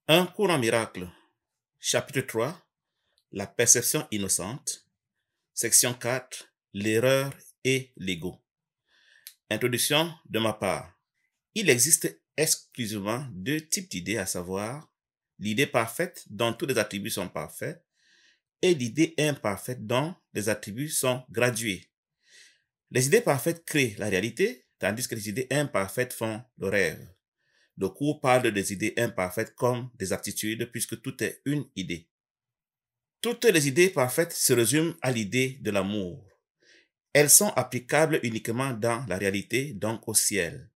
Un cours en miracle. Chapitre 3. La perception innocente. Section 4. L'erreur et l'ego. Introduction de ma part. Il existe exclusivement deux types d'idées, à savoir l'idée parfaite dont tous les attributs sont parfaits et l'idée imparfaite dont les attributs sont gradués. Les idées parfaites créent la réalité, tandis que les idées imparfaites font le rêve. Le cours parle des idées imparfaites comme des aptitudes puisque tout est une idée. Toutes les idées parfaites se résument à l'idée de l'amour. Elles sont applicables uniquement dans la réalité, donc au ciel.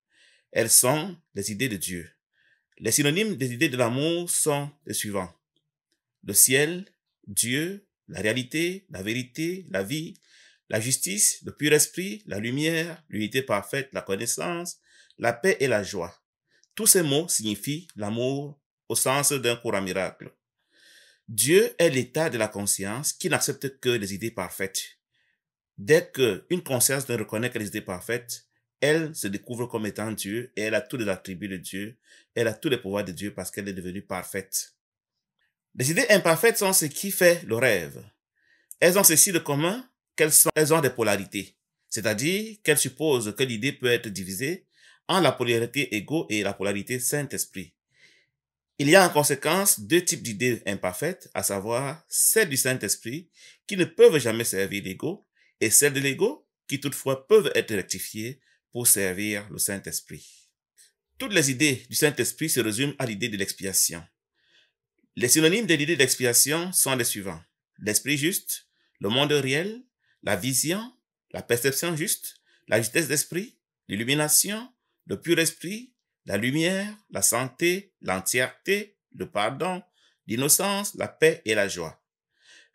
Elles sont les idées de Dieu. Les synonymes des idées de l'amour sont les suivants: le ciel, Dieu, la réalité, la vérité, la vie, la justice, le pur esprit, la lumière, l'unité parfaite, la connaissance, la paix et la joie. Tous ces mots signifient l'amour au sens d'un cours en miracle. Dieu est l'état de la conscience qui n'accepte que les idées parfaites. Dès qu'une conscience ne reconnaît que les idées parfaites, elle se découvre comme étant Dieu et elle a tous les attributs de Dieu, elle a tous les pouvoirs de Dieu parce qu'elle est devenue parfaite. Les idées imparfaites sont ce qui fait le rêve. Elles ont ceci de commun qu'elles ont des polarités, c'est-à-dire qu'elles supposent que l'idée peut être divisée en la polarité ego et la polarité Saint-Esprit. Il y a en conséquence deux types d'idées imparfaites, à savoir celles du Saint-Esprit qui ne peuvent jamais servir l'ego et celles de l'ego qui toutefois peuvent être rectifiées pour servir le Saint-Esprit. Toutes les idées du Saint-Esprit se résument à l'idée de l'expiation. Les synonymes de l'idée d'expiation sont les suivants: l'esprit juste, le monde réel, la vision, la perception juste, la justesse d'esprit, l'illumination, le pur esprit, la lumière, la santé, l'entièreté, le pardon, l'innocence, la paix et la joie.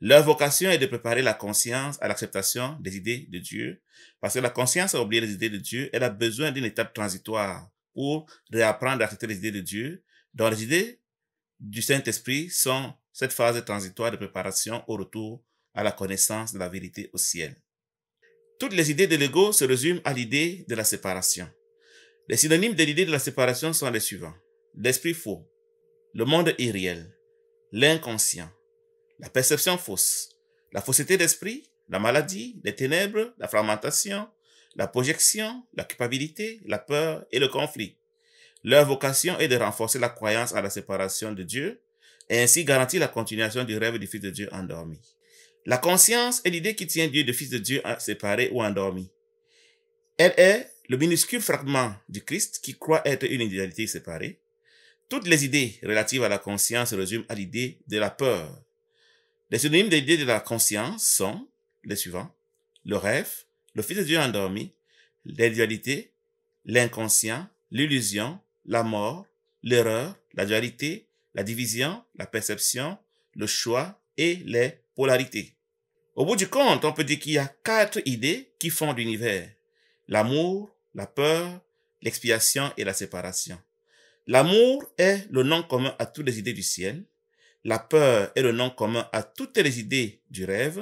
Leur vocation est de préparer la conscience à l'acceptation des idées de Dieu, parce que la conscience a oublié les idées de Dieu, elle a besoin d'une étape transitoire pour réapprendre à accepter les idées de Dieu, dont les idées du Saint-Esprit sont cette phase transitoire de préparation au retour à la connaissance de la vérité au ciel. Toutes les idées de l'ego se résument à l'idée de la séparation. Les synonymes de l'idée de la séparation sont les suivants: l'esprit faux, le monde irréel, l'inconscient, la perception fausse, la fausseté d'esprit, la maladie, les ténèbres, la fragmentation, la projection, la culpabilité, la peur et le conflit. Leur vocation est de renforcer la croyance à la séparation de Dieu et ainsi garantir la continuation du rêve du Fils de Dieu endormi. La conscience est l'idée qui tient Dieu de Fils de Dieu séparé ou endormi. Elle est le minuscule fragment du Christ qui croit être une individualité séparée. Toutes les idées relatives à la conscience se résument à l'idée de la peur. Les synonymes de l'idée de la conscience sont les suivants: le rêve, le Fils de Dieu endormi, l'individualité, l'inconscient, l'illusion, la mort, l'erreur, la dualité, la division, la perception, le choix et les polarités. Au bout du compte, on peut dire qu'il y a 4 idées qui font l'univers: l'amour, la peur, l'expiation et la séparation. L'amour est le nom commun à toutes les idées du ciel. La peur est le nom commun à toutes les idées du rêve.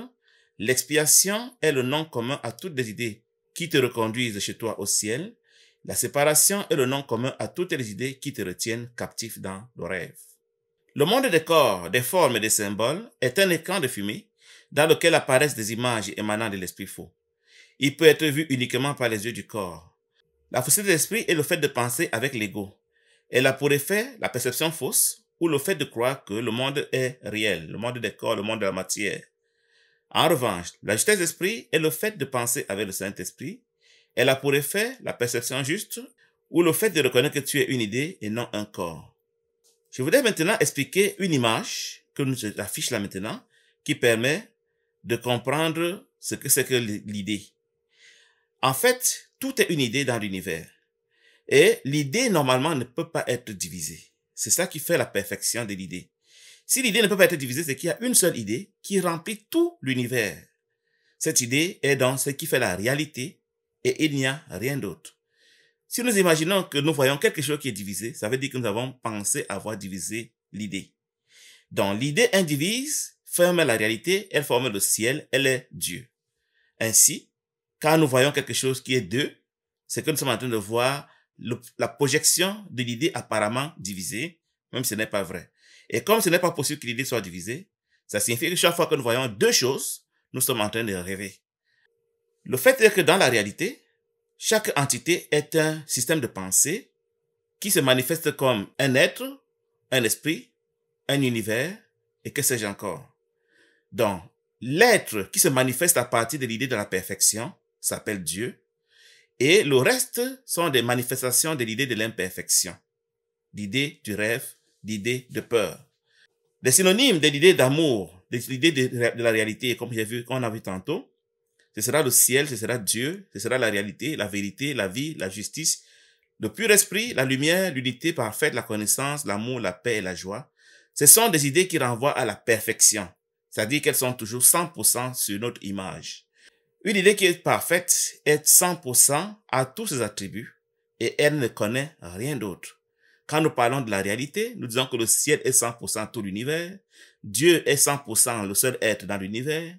L'expiation est le nom commun à toutes les idées qui te reconduisent chez toi au ciel. La séparation est le nom commun à toutes les idées qui te retiennent captif dans le rêve. Le monde des corps, des formes et des symboles est un écran de fumée dans lequel apparaissent des images émanant de l'esprit faux. Il peut être vu uniquement par les yeux du corps. La fausseté d'esprit est le fait de penser avec l'ego. Elle a pour effet la perception fausse ou le fait de croire que le monde est réel, le monde des corps, le monde de la matière. En revanche, la justesse d'esprit est le fait de penser avec le Saint-Esprit. Elle a pour effet la perception juste ou le fait de reconnaître que tu es une idée et non un corps. Je voudrais maintenant expliquer une image que nous affiche là maintenant qui permet de comprendre ce que c'est que l'idée. En fait, tout est une idée dans l'univers. Et l'idée, normalement, ne peut pas être divisée. C'est ça qui fait la perfection de l'idée. Si l'idée ne peut pas être divisée, c'est qu'il y a une seule idée qui remplit tout l'univers. Cette idée est donc ce qui fait la réalité et il n'y a rien d'autre. Si nous imaginons que nous voyons quelque chose qui est divisé, ça veut dire que nous avons pensé avoir divisé l'idée. Donc l'idée indivise forme la réalité, elle forme le ciel, elle est Dieu. Ainsi, quand nous voyons quelque chose qui est deux, c'est que nous sommes en train de voir la projection de l'idée apparemment divisée, même si ce n'est pas vrai. Et comme ce n'est pas possible que l'idée soit divisée, ça signifie que chaque fois que nous voyons deux choses, nous sommes en train de rêver. Le fait est que dans la réalité, chaque entité est un système de pensée qui se manifeste comme un être, un esprit, un univers, et que sais-je encore. Donc, l'être qui se manifeste à partir de l'idée de la perfection s'appelle Dieu, et le reste sont des manifestations de l'idée de l'imperfection, l'idée du rêve, l'idée de peur. Les synonymes de l'idée d'amour, de l'idée de la réalité, comme qu'on a vu tantôt, ce sera le ciel, ce sera Dieu, ce sera la réalité, la vérité, la vie, la justice, le pur esprit, la lumière, l'unité parfaite, la connaissance, l'amour, la paix et la joie. Ce sont des idées qui renvoient à la perfection, c'est-à-dire qu'elles sont toujours 100% sur notre image. Une idée qui est parfaite est 100% à tous ses attributs et elle ne connaît rien d'autre. Quand nous parlons de la réalité, nous disons que le ciel est 100% tout l'univers, Dieu est 100% le seul être dans l'univers,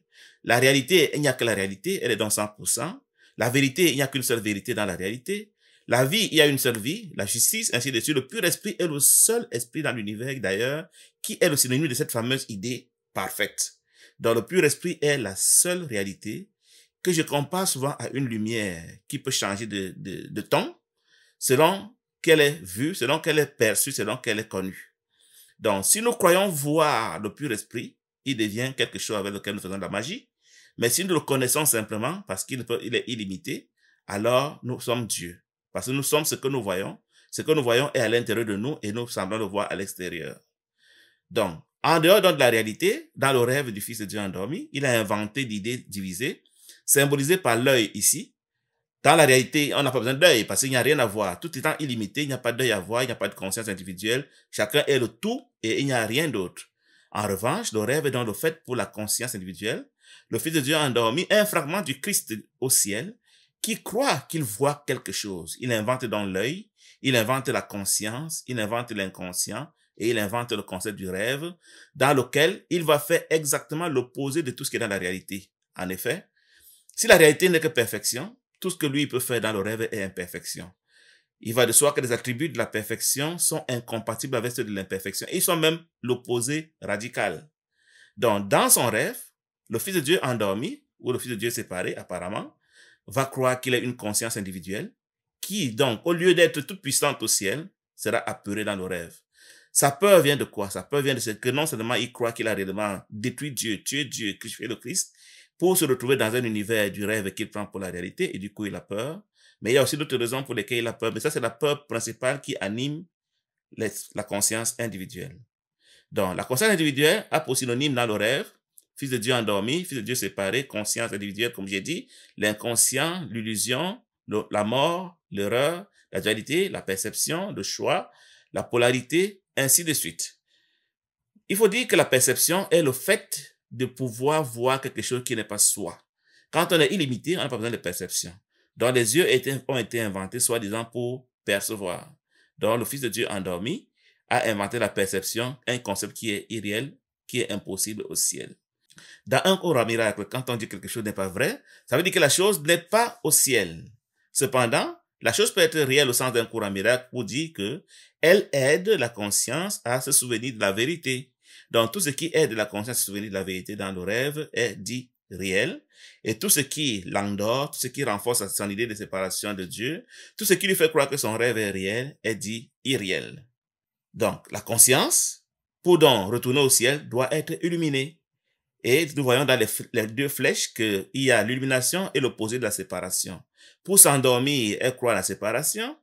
la réalité, il n'y a que la réalité, elle est dans 100%, la vérité, il n'y a qu'une seule vérité dans la réalité, la vie, il y a une seule vie, la justice, ainsi de suite. Le pur esprit est le seul esprit dans l'univers d'ailleurs, qui est le synonyme de cette fameuse idée parfaite. Donc le pur esprit est la seule réalité que je compare souvent à une lumière qui peut changer de ton selon qu'elle est vue, selon qu'elle est perçue, selon qu'elle est connue. Donc, si nous croyons voir le pur esprit, il devient quelque chose avec lequel nous faisons de la magie. Mais si nous le connaissons simplement parce qu'il est illimité, alors nous sommes Dieu. Parce que nous sommes ce que nous voyons. Ce que nous voyons est à l'intérieur de nous et nous semblons le voir à l'extérieur. Donc, en dehors de la réalité, dans le rêve du Fils de Dieu endormi, il a inventé l'idée divisée, symbolisée par l'œil ici. Dans la réalité, on n'a pas besoin d'œil parce qu'il n'y a rien à voir. Tout étant illimité, il n'y a pas d'œil à voir, il n'y a pas de conscience individuelle. Chacun est le tout et il n'y a rien d'autre. En revanche, le rêve est donc le fait pour la conscience individuelle. Le Fils de Dieu endormi est un fragment du Christ au ciel qui croit qu'il voit quelque chose. Il invente donc l'œil, il invente la conscience, il invente l'inconscient et il invente le concept du rêve dans lequel il va faire exactement l'opposé de tout ce qui est dans la réalité. En effet, si la réalité n'est que perfection, tout ce que lui peut faire dans le rêve est imperfection. Il va de soi que les attributs de la perfection sont incompatibles avec ceux de l'imperfection. Ils sont même l'opposé radical. Donc, dans son rêve, le Fils de Dieu endormi, ou le Fils de Dieu séparé apparemment, va croire qu'il a une conscience individuelle, qui donc, au lieu d'être toute puissante au ciel, sera apeurée dans le rêve. Sa peur vient de quoi? Sa peur vient de ce que non seulement il croit qu'il a réellement détruit Dieu, tué Dieu, crucifié le Christ, pour se retrouver dans un univers du rêve qu'il prend pour la réalité, et du coup il a peur. Mais il y a aussi d'autres raisons pour lesquelles il a peur. Mais ça, c'est la peur principale qui anime la conscience individuelle. Donc, la conscience individuelle a pour synonyme dans le rêve, Fils de Dieu endormi, Fils de Dieu séparé, conscience individuelle, comme j'ai dit, l'inconscient, l'illusion, la mort, l'erreur, la dualité, la perception, le choix, la polarité, ainsi de suite. Il faut dire que la perception est le fait de pouvoir voir quelque chose qui n'est pas soi. Quand on est illimité, on n'a pas besoin de perception. Donc, les yeux ont été inventés, soi-disant, pour percevoir. Donc, le Fils de Dieu endormi a inventé la perception, un concept qui est irréel, qui est impossible au ciel. Dans un cours à miracle, quand on dit que quelque chose n'est pas vrai, ça veut dire que la chose n'est pas au ciel. Cependant, la chose peut être réelle au sens d'un cours à miracle pour dire que elle aide la conscience à se souvenir de la vérité. Donc, tout ce qui aide la conscience à se souvenir de la vérité dans le rêve est dit réel. Et tout ce qui l'endort, tout ce qui renforce son idée de séparation de Dieu, tout ce qui lui fait croire que son rêve est réel est dit irréel. Donc, la conscience, pour donc retourner au ciel, doit être illuminée. Et nous voyons dans les deux flèches qu'il y a l'illumination et l'opposé de la séparation. Pour s'endormir, elle croit à la séparation.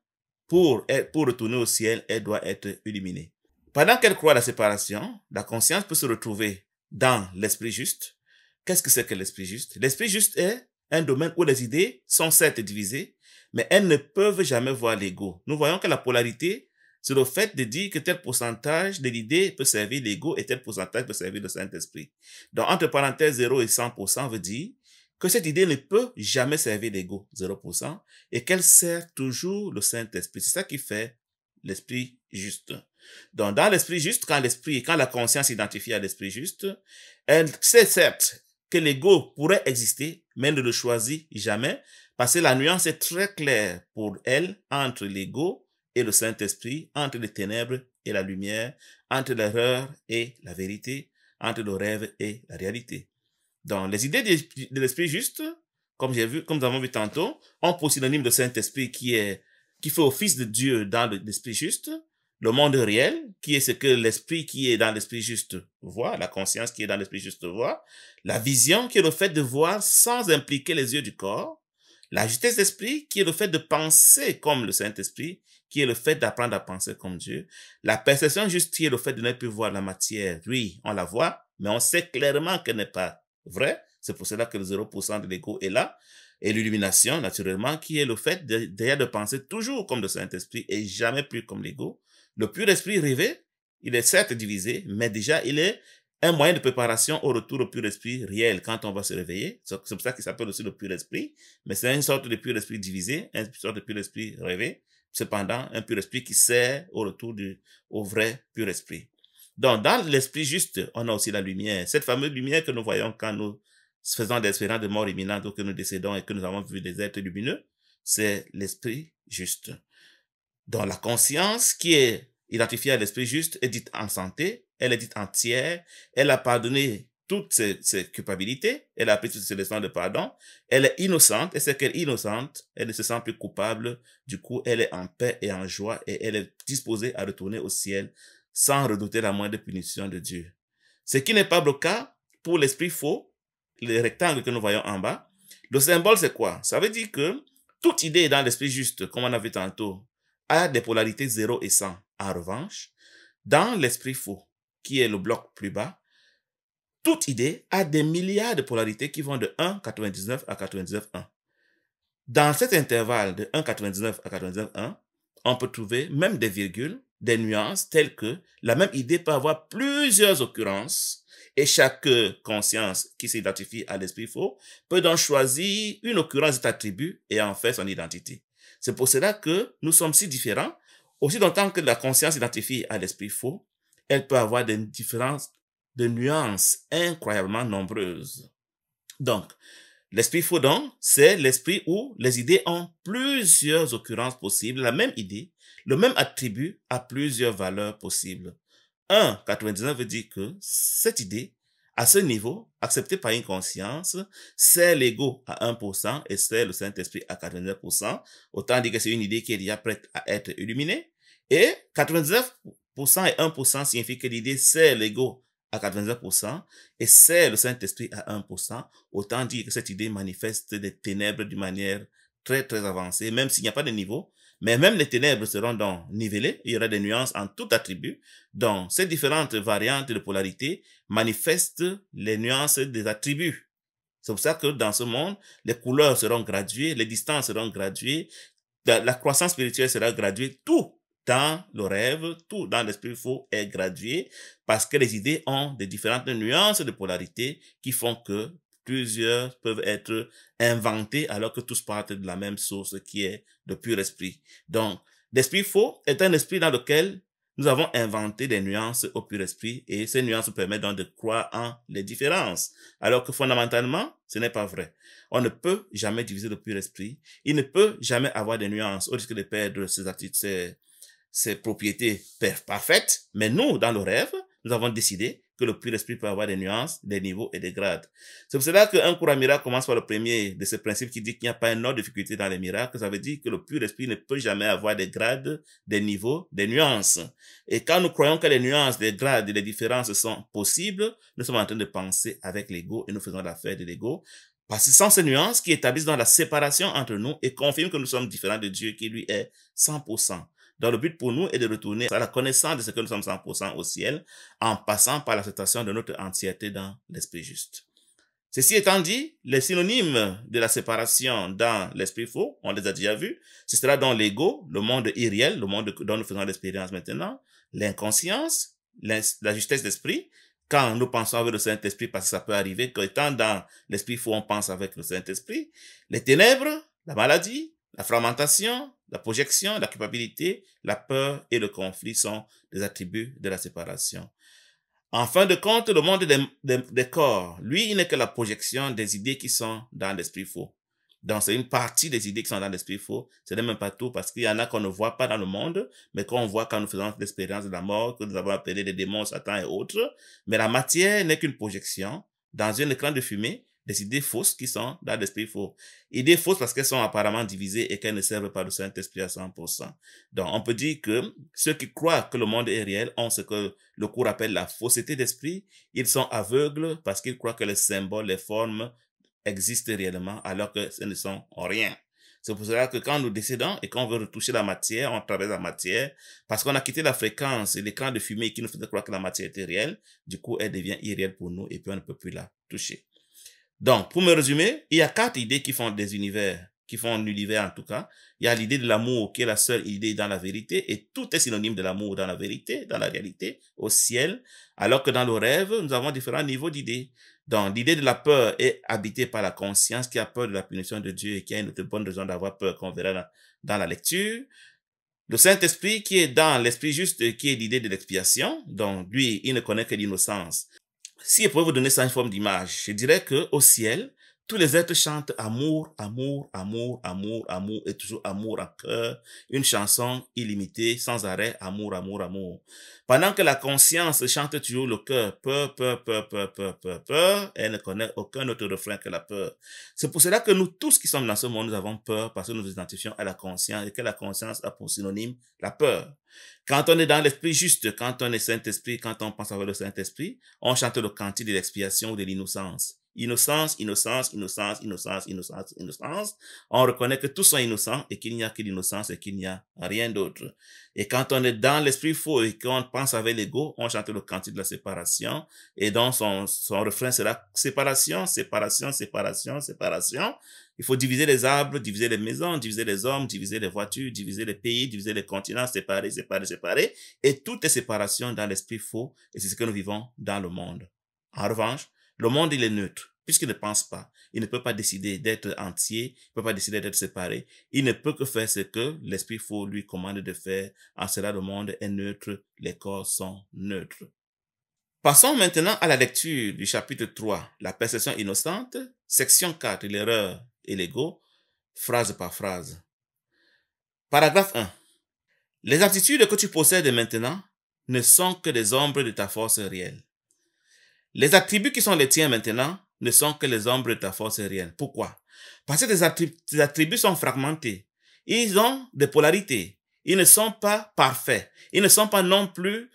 Pour retourner au ciel, elle doit être illuminée. Pendant qu'elle croit à la séparation, la conscience peut se retrouver dans l'esprit juste. Qu'est-ce que c'est que l'esprit juste? L'esprit juste est un domaine où les idées sont certes divisées, mais elles ne peuvent jamais voir l'ego. Nous voyons que la polarité, c'est le fait de dire que tel pourcentage de l'idée peut servir l'ego et tel pourcentage peut servir le Saint-Esprit. Donc, entre parenthèses, 0 et 100% veut dire que cette idée ne peut jamais servir l'ego, 0%, et qu'elle sert toujours le Saint-Esprit. C'est ça qui fait l'esprit juste. Donc, dans l'esprit juste, quand la conscience s'identifie à l'esprit juste, elle sait certes que l'ego pourrait exister, mais ne le choisit jamais, parce que la nuance est très claire pour elle entre l'ego et le Saint-Esprit, entre les ténèbres et et la lumière, entre l'erreur et la vérité, entre le rêve et la réalité. Donc, les idées de l'esprit juste, comme nous avons vu tantôt, ont pour synonyme le Saint-Esprit qui fait office de Dieu dans l'esprit juste, le monde réel, qui est ce que l'esprit qui est dans l'esprit juste voit, la conscience qui est dans l'esprit juste voit, la vision qui est le fait de voir sans impliquer les yeux du corps, la justesse d'esprit qui est le fait de penser comme le Saint-Esprit, qui est le fait d'apprendre à penser comme Dieu, la perception juste qui est le fait de ne plus voir la matière. Oui, on la voit, mais on sait clairement qu'elle n'est pas vraie. C'est pour cela que le 0% de l'ego est là. Et l'illumination, naturellement, qui est le fait de penser toujours comme le Saint-Esprit et jamais plus comme l'ego. Le pur esprit rêvé, il est certes divisé, mais déjà il est un moyen de préparation au retour au pur esprit réel quand on va se réveiller. C'est pour ça qu'il s'appelle aussi le pur esprit, mais c'est une sorte de pur esprit divisé, une sorte de pur esprit rêvé. Cependant, un pur esprit qui sert au retour au vrai pur esprit. Donc, dans l'esprit juste, on a aussi la lumière. Cette fameuse lumière que nous voyons quand nous faisons des expériences de mort imminente ou que nous décédons et que nous avons vu des êtres lumineux, c'est l'esprit juste. Donc, la conscience qui est identifiée à l'esprit juste est dite en santé, elle est dite entière, elle a pardonné toutes ses culpabilités, elle a pris toutes ses leçons de pardon, elle est innocente, et c'est qu'elle est innocente, elle ne se sent plus coupable, du coup, elle est en paix et en joie, et elle est disposée à retourner au ciel sans redouter la moindre punition de Dieu. Ce qui n'est pas le cas pour l'esprit faux, le rectangle que nous voyons en bas. Le symbole, c'est quoi? Ça veut dire que toute idée dans l'esprit juste, comme on a vu tantôt, a des polarités 0 et 100. En revanche, dans l'esprit faux, qui est le bloc plus bas, toute idée a des milliards de polarités qui vont de 1,99 à 99,1. Dans cet intervalle de 1,99 à 99,1, on peut trouver même des virgules, des nuances telles que la même idée peut avoir plusieurs occurrences et chaque conscience qui s'identifie à l'esprit faux peut donc choisir une occurrence de cet attribut et en faire son identité. C'est pour cela que nous sommes si différents. Aussi longtemps que la conscience s'identifie à l'esprit faux, elle peut avoir des différences de nuances incroyablement nombreuses. Donc, l'esprit faux donc, c'est l'esprit où les idées ont plusieurs occurrences possibles, la même idée, le même attribut a plusieurs valeurs possibles. 1,99 veut dire que cette idée, à ce niveau, acceptée par une conscience, c'est l'ego à 1% et c'est le Saint-Esprit à 99%. Autant dire que c'est une idée qui est déjà prête à être illuminée. Et 99% et 1% signifie que l'idée c'est l'ego à 99% et c'est le Saint-Esprit à 1%. Autant dire que cette idée manifeste des ténèbres d'une manière très très avancée, même s'il n'y a pas de niveau. Mais même les ténèbres seront donc nivellées, il y aura des nuances en tout attribut. Donc, ces différentes variantes de polarité manifestent les nuances des attributs. C'est pour ça que dans ce monde, les couleurs seront graduées, les distances seront graduées, la croissance spirituelle sera graduée, tout dans le rêve, tout dans l'esprit faux est gradué parce que les idées ont des différentes nuances de polarité qui font que plusieurs peuvent être inventés alors que tous partent de la même source qui est le pur esprit. Donc, l'esprit faux est un esprit dans lequel nous avons inventé des nuances au pur esprit et ces nuances permettent donc de croire en les différences. Alors que fondamentalement, ce n'est pas vrai. On ne peut jamais diviser le pur esprit. Il ne peut jamais avoir des nuances au risque de perdre ses propriétés parfaites. Mais nous, dans le rêve, nous avons décidé que le pur esprit peut avoir des nuances, des niveaux et des grades. C'est pour cela qu'un cours à miracle commence par le premier de ces principes qui dit qu'il n'y a pas une autre difficulté dans les miracles. Ça veut dire que le pur esprit ne peut jamais avoir des grades, des niveaux, des nuances. Et quand nous croyons que les nuances, les grades et les différences sont possibles, nous sommes en train de penser avec l'ego et nous faisons l'affaire de l'ego. Parce que ce sont ces nuances qui établissent dans la séparation entre nous et confirment que nous sommes différents de Dieu qui lui est 100%. Donc, le but pour nous est de retourner à la connaissance de ce que nous sommes 100% au ciel en passant par l'acceptation de notre entièreté dans l'esprit juste. Ceci étant dit, les synonymes de la séparation dans l'esprit faux, on les a déjà vus. Ce sera dans l'ego, le monde irréel, le monde dont nous faisons l'expérience maintenant, l'inconscience, la justesse d'esprit, quand nous pensons avec le Saint-Esprit, parce que ça peut arriver qu'étant dans l'esprit faux, on pense avec le Saint-Esprit, les ténèbres, la maladie, la fragmentation, la projection, la culpabilité, la peur et le conflit sont des attributs de la séparation. En fin de compte, le monde des corps, lui, il n'est que la projection des idées qui sont dans l'esprit faux. Donc, c'est une partie des idées qui sont dans l'esprit faux. Ce n'est même pas tout, parce qu'il y en a qu'on ne voit pas dans le monde, mais qu'on voit quand nous faisons l'expérience de la mort, que nous avons appelé des démons, Satan et autres. Mais la matière n'est qu'une projection dans un écran de fumée des idées fausses qui sont dans l'esprit faux. Idées fausses parce qu'elles sont apparemment divisées et qu'elles ne servent pas le Saint-Esprit à 100%. Donc, on peut dire que ceux qui croient que le monde est réel ont ce que le cours appelle la fausseté d'esprit. Ils sont aveugles parce qu'ils croient que les symboles, les formes existent réellement alors que ce ne sont rien. C'est pour cela que quand nous décédons et qu'on veut retoucher la matière, on traverse la matière parce qu'on a quitté la fréquence et l'écran de fumée qui nous faisait croire que la matière était réelle. Du coup, elle devient irréelle pour nous et puis on ne peut plus la toucher. Donc, pour me résumer, il y a 4 idées qui font des univers, qui font l'univers en tout cas. Il y a l'idée de l'amour qui est la seule idée dans la vérité et tout est synonyme de l'amour dans la vérité, dans la réalité, au ciel. Alors que dans le rêve, nous avons différents niveaux d'idées. Donc, l'idée de la peur est habitée par la conscience qui a peur de la punition de Dieu et qui a une bonne raison d'avoir peur qu'on verra dans la lecture. Le Saint-Esprit qui est dans l'esprit juste, qui est l'idée de l'expiation. Donc, lui, il ne connaît que l'innocence. Si je pouvais vous donner ça en forme d'image, je dirais que au ciel, tous les êtres chantent amour, amour, amour, amour, amour et toujours amour en cœur. Une chanson illimitée, sans arrêt, amour, amour, amour. Pendant que la conscience chante toujours le cœur, peur, peur, peur, peur, peur, peur, peur, elle ne connaît aucun autre refrain que la peur. C'est pour cela que nous tous qui sommes dans ce monde, nous avons peur parce que nous nous identifions à la conscience et que la conscience a pour synonyme la peur. Quand on est dans l'esprit juste, quand on est Saint-Esprit, quand on pense avec le Saint-Esprit, on chante le cantique de l'expiation ou de l'innocence. Innocence, innocence, innocence, innocence, innocence, innocence. On reconnaît que tous sont innocents et qu'il n'y a que l'innocence et qu'il n'y a rien d'autre. Et quand on est dans l'esprit faux et qu'on pense avec l'ego, on chante le cantique de la séparation. Et donc son refrain sera séparation, séparation, séparation, séparation. Il faut diviser les arbres, diviser les maisons, diviser les hommes, diviser les voitures, diviser les pays, diviser les continents, séparer, séparer, séparer. Et tout est séparation dans l'esprit faux. Et c'est ce que nous vivons dans le monde. En revanche, le monde, il est neutre, puisqu'il ne pense pas. Il ne peut pas décider d'être entier, il ne peut pas décider d'être séparé. Il ne peut que faire ce que l'esprit faux lui commande de faire. En cela, le monde est neutre, les corps sont neutres. Passons maintenant à la lecture du chapitre 3, la perception innocente, section 4, l'erreur et l'ego, phrase par phrase. Paragraphe 1. Les aptitudes que tu possèdes maintenant ne sont que des ombres de ta force réelle. Les attributs qui sont les tiens maintenant ne sont que les ombres de ta force réelle. Pourquoi? Parce que tes attributs sont fragmentés. Ils ont des polarités. Ils ne sont pas parfaits. Ils ne sont pas non plus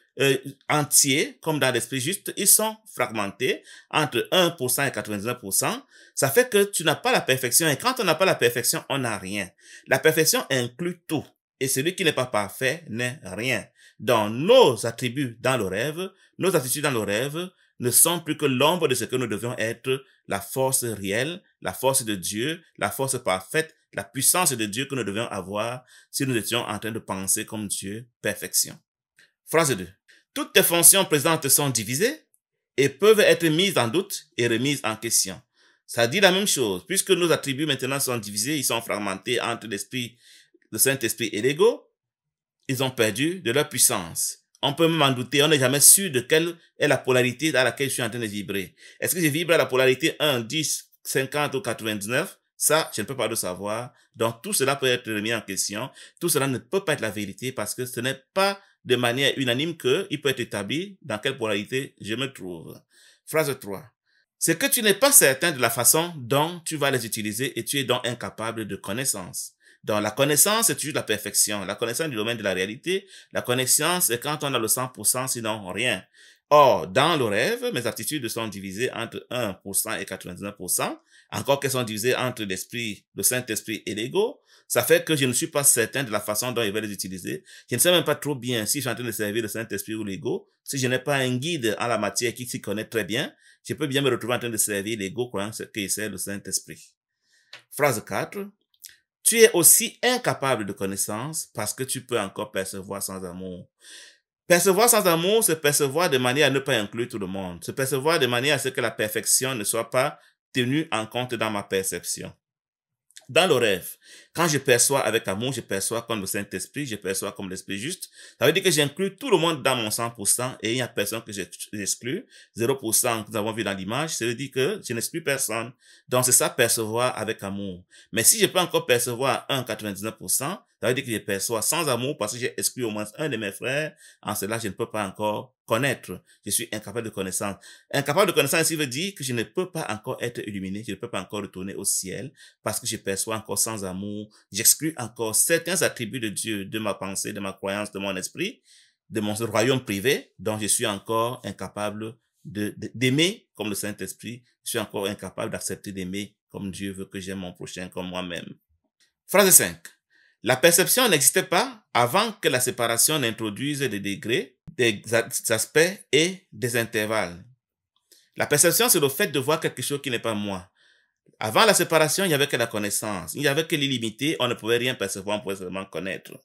entiers, comme dans l'esprit juste. Ils sont fragmentés entre 1% et 99%. Ça fait que tu n'as pas la perfection. Et quand on n'a pas la perfection, on n'a rien. La perfection inclut tout. Et celui qui n'est pas parfait n'est rien. Donc, nos attributs dans le rêve, nos attitudes dans le rêve, ne sont plus que l'ombre de ce que nous devions être, la force réelle, la force de Dieu, la force parfaite, la puissance de Dieu que nous devions avoir si nous étions en train de penser comme Dieu, perfection. Phrase 2. Toutes tes fonctions présentes sont divisées et peuvent être mises en doute et remises en question. Ça dit la même chose. Puisque nos attributs maintenant sont divisés, ils sont fragmentés entre l'esprit, le Saint-Esprit et l'ego, ils ont perdu de leur puissance. On peut même en douter, on n'est jamais sûr de quelle est la polarité dans laquelle je suis en train de vibrer. Est-ce que je vibre à la polarité 1, 10, 50 ou 99? Ça, je ne peux pas le savoir. Donc, tout cela peut être remis en question. Tout cela ne peut pas être la vérité parce que ce n'est pas de manière unanime qu'il peut être établi dans quelle polarité je me trouve. Phrase 3. C'est que tu n'es pas certain de la façon dont tu vas les utiliser et tu es donc incapable de connaissance. Donc, la connaissance, c'est toujours la perfection. La connaissance du domaine de la réalité. La connaissance, c'est quand on a le 100%, sinon rien. Or, dans le rêve, mes aptitudes sont divisées entre 1% et 99%. Encore qu'elles sont divisées entre l'esprit, le Saint-Esprit et l'ego. Ça fait que je ne suis pas certain de la façon dont il va les utiliser. Je ne sais même pas trop bien si je suis en train de servir le Saint-Esprit ou l'ego. Si je n'ai pas un guide en la matière qui s'y connaît très bien, je peux bien me retrouver en train de servir l'ego croyant que c'est le Saint-Esprit. Phrase 4. Tu es aussi incapable de connaissance parce que tu peux encore percevoir sans amour. Percevoir sans amour, c'est percevoir de manière à ne pas inclure tout le monde. C'est percevoir de manière à ce que la perfection ne soit pas tenue en compte dans ma perception. Dans le rêve, quand je perçois avec amour, je perçois comme le Saint-Esprit, je perçois comme l'Esprit juste. Ça veut dire que j'inclus tout le monde dans mon 100% et il n'y a personne que j'exclus. 0% que nous avons vu dans l'image, ça veut dire que je n'exclus personne. Donc c'est ça percevoir avec amour. Mais si je peux encore percevoir 99%, ça veut dire que je perçois sans amour parce que j'ai exclu au moins un de mes frères. En cela, je ne peux pas encore connaître. Je suis incapable de connaissance. Incapable de connaissance ici veut dire que je ne peux pas encore être illuminé, je ne peux pas encore retourner au ciel parce que je perçois encore sans amour. J'exclus encore certains attributs de Dieu, de ma pensée, de ma croyance, de mon esprit, de mon royaume privé, dont je suis encore incapable d'aimer comme le Saint-Esprit. Je suis encore incapable d'accepter d'aimer comme Dieu veut que j'aime mon prochain comme moi-même. Phrase 5. La perception n'existait pas avant que la séparation n'introduise des degrés, des aspects et des intervalles. La perception, c'est le fait de voir quelque chose qui n'est pas moi. Avant la séparation, il n'y avait que la connaissance. Il n'y avait que l'illimité. On ne pouvait rien percevoir, on pouvait seulement connaître.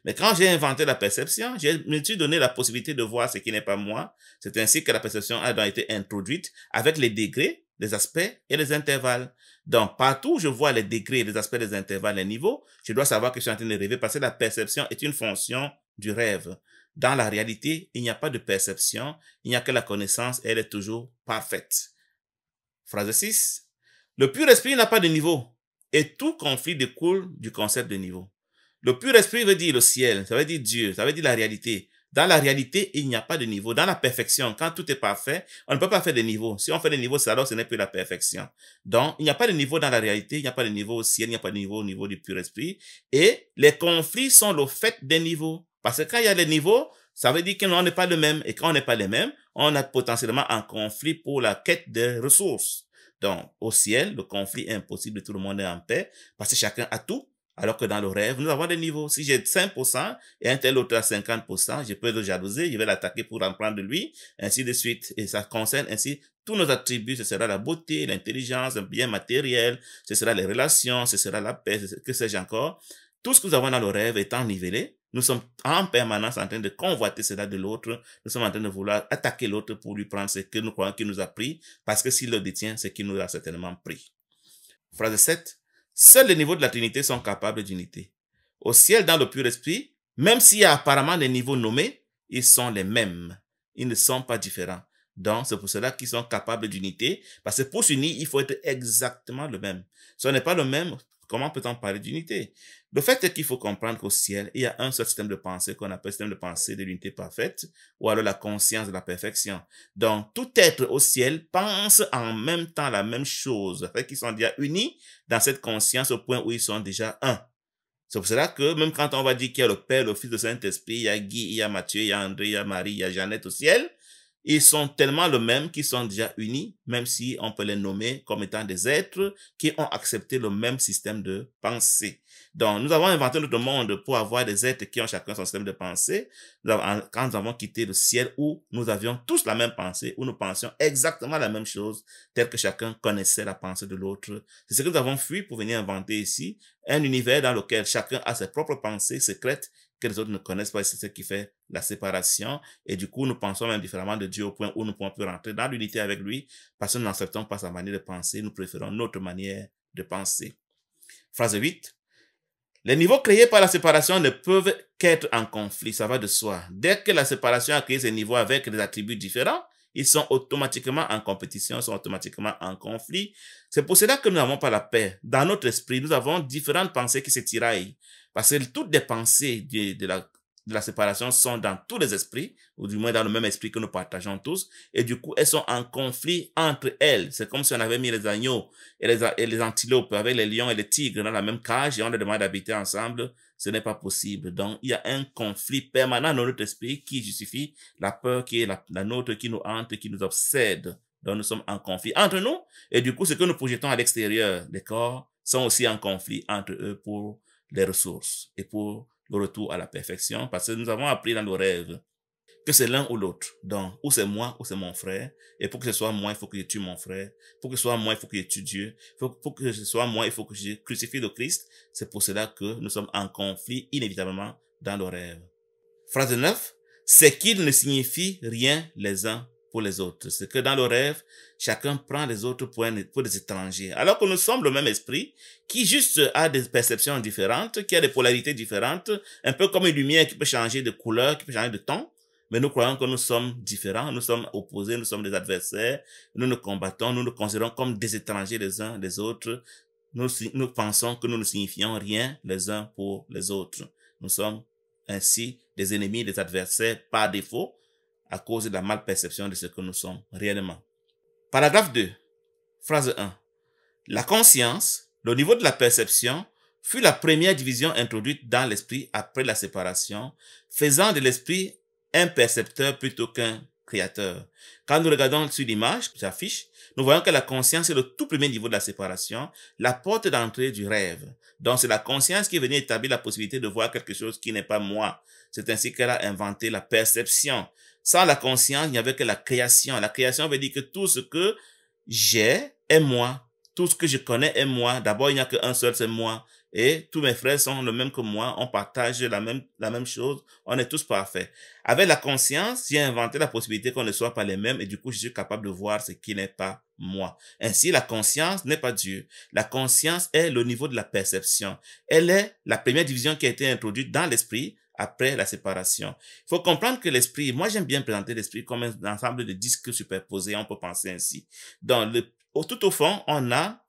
Mais quand j'ai inventé la perception, je me suis donné la possibilité de voir ce qui n'est pas moi. C'est ainsi que la perception a été introduite avec les degrés, les aspects et les intervalles. Donc, partout où je vois les degrés, les aspects, les intervalles, les niveaux, je dois savoir que je suis en train de rêver parce que la perception est une fonction du rêve. Dans la réalité, il n'y a pas de perception, il n'y a que la connaissance et elle est toujours parfaite. Phrase 6. Le pur esprit n'a pas de niveau et tout conflit découle du concept de niveau. Le pur esprit veut dire le ciel, ça veut dire Dieu, ça veut dire la réalité. Dans la réalité, il n'y a pas de niveau. Dans la perfection, quand tout est parfait, on ne peut pas faire de niveau. Si on fait des niveaux, alors ce n'est plus la perfection. Donc, il n'y a pas de niveau dans la réalité, il n'y a pas de niveau au ciel, il n'y a pas de niveau au niveau du pur esprit. Et les conflits sont le fait des niveaux. Parce que quand il y a des niveaux, ça veut dire qu'on n'est pas le même. Et quand on n'est pas les mêmes, on a potentiellement un conflit pour la quête des ressources. Donc, au ciel, le conflit est impossible, tout le monde est en paix, parce que chacun a tout. Alors que dans le rêve, nous avons des niveaux. Si j'ai 5% et un tel autre a 50%, je peux le jalouser, je vais l'attaquer pour en prendre de lui, ainsi de suite. Et ça concerne ainsi tous nos attributs. Ce sera la beauté, l'intelligence, un bien matériel, ce sera les relations, ce sera la paix, que sais-je encore. Tout ce que nous avons dans le rêve étant nivelé, nous sommes en permanence en train de convoiter cela de l'autre. Nous sommes en train de vouloir attaquer l'autre pour lui prendre ce que nous croyons qu'il nous a pris, parce que s'il le détient, c'est qu'il nous a certainement pris. Phrase 7. Seuls les niveaux de la Trinité sont capables d'unité. Au ciel, dans le pur esprit, même s'il y a apparemment des niveaux nommés, ils sont les mêmes. Ils ne sont pas différents. Donc, c'est pour cela qu'ils sont capables d'unité. Parce que pour s'unir, il faut être exactement le même. Si on n'est pas le même, comment peut-on parler d'unité? Le fait est qu'il faut comprendre qu'au ciel, il y a un seul système de pensée qu'on appelle le système de pensée de l'unité parfaite, ou alors la conscience de la perfection. Donc, tout être au ciel pense en même temps la même chose. Fait qu'ils sont déjà unis dans cette conscience au point où ils sont déjà un. C'est pour cela que même quand on va dire qu'il y a le Père, le Fils, le Saint-Esprit, il y a Guy, il y a Matthieu, il y a André, il y a Marie, il y a Jeannette au ciel, ils sont tellement le même qu'ils sont déjà unis, même si on peut les nommer comme étant des êtres qui ont accepté le même système de pensée. Donc, nous avons inventé notre monde pour avoir des êtres qui ont chacun son système de pensée. Quand nous avons quitté le ciel où nous avions tous la même pensée, où nous pensions exactement la même chose, tel que chacun connaissait la pensée de l'autre. C'est ce que nous avons fui pour venir inventer ici, un univers dans lequel chacun a ses propres pensées secrètes que les autres ne connaissent pas, c'est ce qui fait la séparation. Et du coup, nous pensons même différemment de Dieu au point où nous ne pouvons plus rentrer dans l'unité avec lui parce que nous n'acceptons pas sa manière de penser, nous préférons notre manière de penser. Phrase 8. Les niveaux créés par la séparation ne peuvent qu'être en conflit, ça va de soi. Dès que la séparation a créé ces niveaux avec des attributs différents, ils sont automatiquement en compétition, sont automatiquement en conflit. C'est pour cela que nous n'avons pas la paix. Dans notre esprit, nous avons différentes pensées qui se tiraillent. Parce que toutes les pensées de la séparation sont dans tous les esprits, ou du moins dans le même esprit que nous partageons tous, et du coup, elles sont en conflit entre elles. C'est comme si on avait mis les agneaux et les antilopes avec les lions et les tigres dans la même cage et on leur demande d'habiter ensemble. Ce n'est pas possible. Donc, il y a un conflit permanent dans notre esprit qui justifie la peur qui est la nôtre, qui nous hante, qui nous obsède. Donc, nous sommes en conflit entre nous, et du coup, ce que nous projetons à l'extérieur des corps sont aussi en conflit entre eux pour les ressources et pour le retour à la perfection, parce que nous avons appris dans nos rêves que c'est l'un ou l'autre. Donc, ou c'est moi ou c'est mon frère. Et pour que ce soit moi, il faut que je tue mon frère. Pour que ce soit moi, il faut que je tue Dieu. Pour que ce soit moi, il faut que je crucifie le Christ. C'est pour cela que nous sommes en conflit inévitablement dans nos rêves. Phrase 9. C'est qu'ils ne signifient rien les uns pour les autres. C'est que dans le rêve, chacun prend les autres pour des étrangers. Alors que nous sommes le même esprit qui juste a des perceptions différentes, qui a des polarités différentes, un peu comme une lumière qui peut changer de couleur, qui peut changer de ton. Mais nous croyons que nous sommes différents, nous sommes opposés, nous sommes des adversaires, nous nous combattons, nous nous considérons comme des étrangers les uns des autres. Nous pensons que nous ne signifions rien les uns pour les autres. Nous sommes ainsi des ennemis, des adversaires par défaut, à cause de la malperception de ce que nous sommes réellement. Paragraphe 2, phrase 1. La conscience, le niveau de la perception, fut la première division introduite dans l'esprit après la séparation, faisant de l'esprit un percepteur plutôt qu'un créateur. Quand nous regardons sur l'image que j'affiche, nous voyons que la conscience est le tout premier niveau de la séparation, la porte d'entrée du rêve. Donc c'est la conscience qui est venue établir la possibilité de voir quelque chose qui n'est pas moi. C'est ainsi qu'elle a inventé la perception. Sans la conscience, il n'y avait que la création. La création veut dire que tout ce que j'ai est moi. Tout ce que je connais est moi. D'abord, il n'y a qu'un seul, c'est moi. Et tous mes frères sont le même que moi. On partage la même chose. On est tous parfaits. Avec la conscience, j'ai inventé la possibilité qu'on ne soit pas les mêmes et du coup, je suis capable de voir ce qui n'est pas moi. Ainsi, la conscience n'est pas Dieu. La conscience est le niveau de la perception. Elle est la première division qui a été introduite dans l'esprit après la séparation. Il faut comprendre que l'esprit, moi j'aime bien présenter l'esprit comme un ensemble de disques superposés, on peut penser ainsi. Tout au fond, on a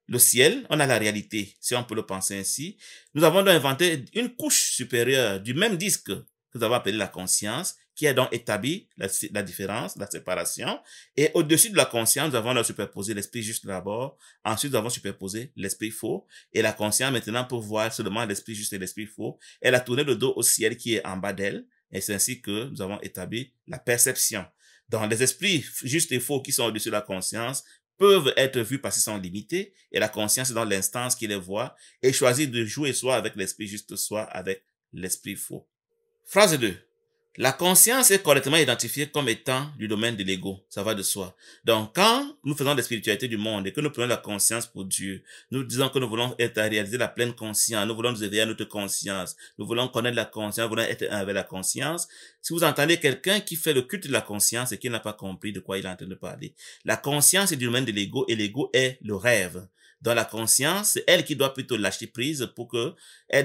le ciel, on a la réalité, si on peut le penser ainsi. Nous avons donc inventé une couche supérieure du même disque que nous avons appelé la conscience, qui a donc établi la différence, la séparation. Et au-dessus de la conscience, nous avons superposé l'esprit juste d'abord. Ensuite, nous avons superposé l'esprit faux. Et la conscience, maintenant, pour voir seulement l'esprit juste et l'esprit faux, elle a tourné le dos au ciel qui est en bas d'elle. Et c'est ainsi que nous avons établi la perception. Donc, les esprits justes et faux qui sont au-dessus de la conscience peuvent être vus parce qu'ils sont limités. Et la conscience est dans l'instance qui les voit et choisit de jouer soit avec l'esprit juste, soit avec l'esprit faux. Phrase 2. La conscience est correctement identifiée comme étant du domaine de l'ego. Ça va de soi. Donc, quand nous faisons de la spiritualité du monde et que nous prenons la conscience pour Dieu, nous disons que nous voulons réaliser la pleine conscience, nous voulons nous éveiller à notre conscience, nous voulons connaître la conscience, nous voulons être un avec la conscience. Si vous entendez quelqu'un qui fait le culte de la conscience et qui n'a pas compris de quoi il est en train de parler, la conscience est du domaine de l'ego et l'ego est le rêve. Dans la conscience, c'est elle qui doit plutôt lâcher prise pour que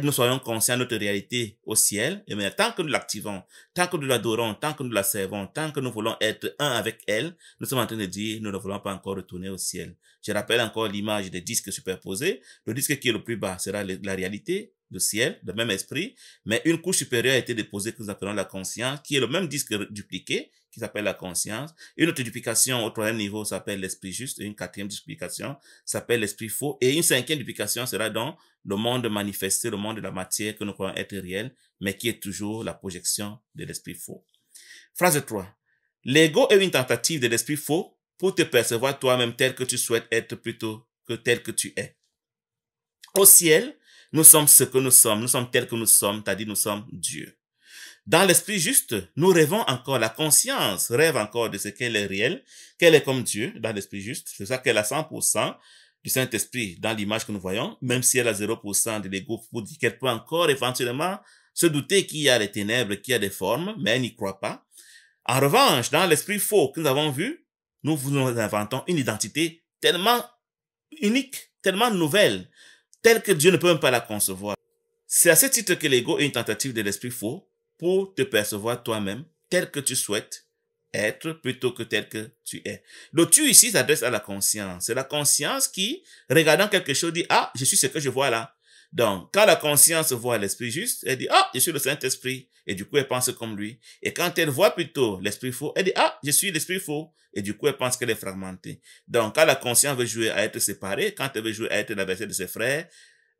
nous soyons conscients de notre réalité au ciel. Et mais tant que nous l'activons, tant que nous l'adorons, tant que nous la servons, tant que nous voulons être un avec elle, nous sommes en train de dire, nous ne voulons pas encore retourner au ciel. Je rappelle encore l'image des disques superposés. Le disque qui est le plus bas sera la réalité, le ciel, le même esprit, mais une couche supérieure a été déposée que nous appelons la conscience, qui est le même disque dupliqué, qui s'appelle la conscience. Une autre duplication au troisième niveau s'appelle l'esprit juste, et une quatrième duplication s'appelle l'esprit faux, et une cinquième duplication sera donc le monde manifesté, le monde de la matière que nous croyons être réel, mais qui est toujours la projection de l'esprit faux. Phrase 3. L'ego est une tentative de l'esprit faux pour te percevoir toi-même tel que tu souhaites être plutôt que tel que tu es. Au ciel, nous sommes ce que nous sommes tels que nous sommes, c'est-à-dire nous sommes Dieu. Dans l'esprit juste, nous rêvons encore, la conscience rêve encore de ce qu'elle est réelle, qu'elle est comme Dieu dans l'esprit juste. C'est ça qu'elle a 100% du Saint-Esprit dans l'image que nous voyons, même si elle a 0% de l'ego, pour dire qu'elle peut encore éventuellement se douter qu'il y a des ténèbres, qu'il y a des formes, mais elle n'y croit pas. En revanche, dans l'esprit faux que nous avons vu, nous inventons une identité tellement unique, tellement nouvelle, telle que Dieu ne peut même pas la concevoir. C'est à ce titre que l'ego est une tentative de l'esprit faux pour te percevoir toi-même tel que tu souhaites être plutôt que tel que tu es. Le tu ici s'adresse à la conscience. C'est la conscience qui, regardant quelque chose, dit « Ah, je suis ce que je vois là ». Donc, quand la conscience voit l'esprit juste, elle dit « Ah, je suis le Saint-Esprit ». Et du coup, elle pense comme lui. Et quand elle voit plutôt l'esprit faux, elle dit « Ah, je suis l'esprit faux ». Et du coup, elle pense qu'elle est fragmentée. Donc, quand la conscience veut jouer à être séparée, quand elle veut jouer à être l'adversaire de ses frères,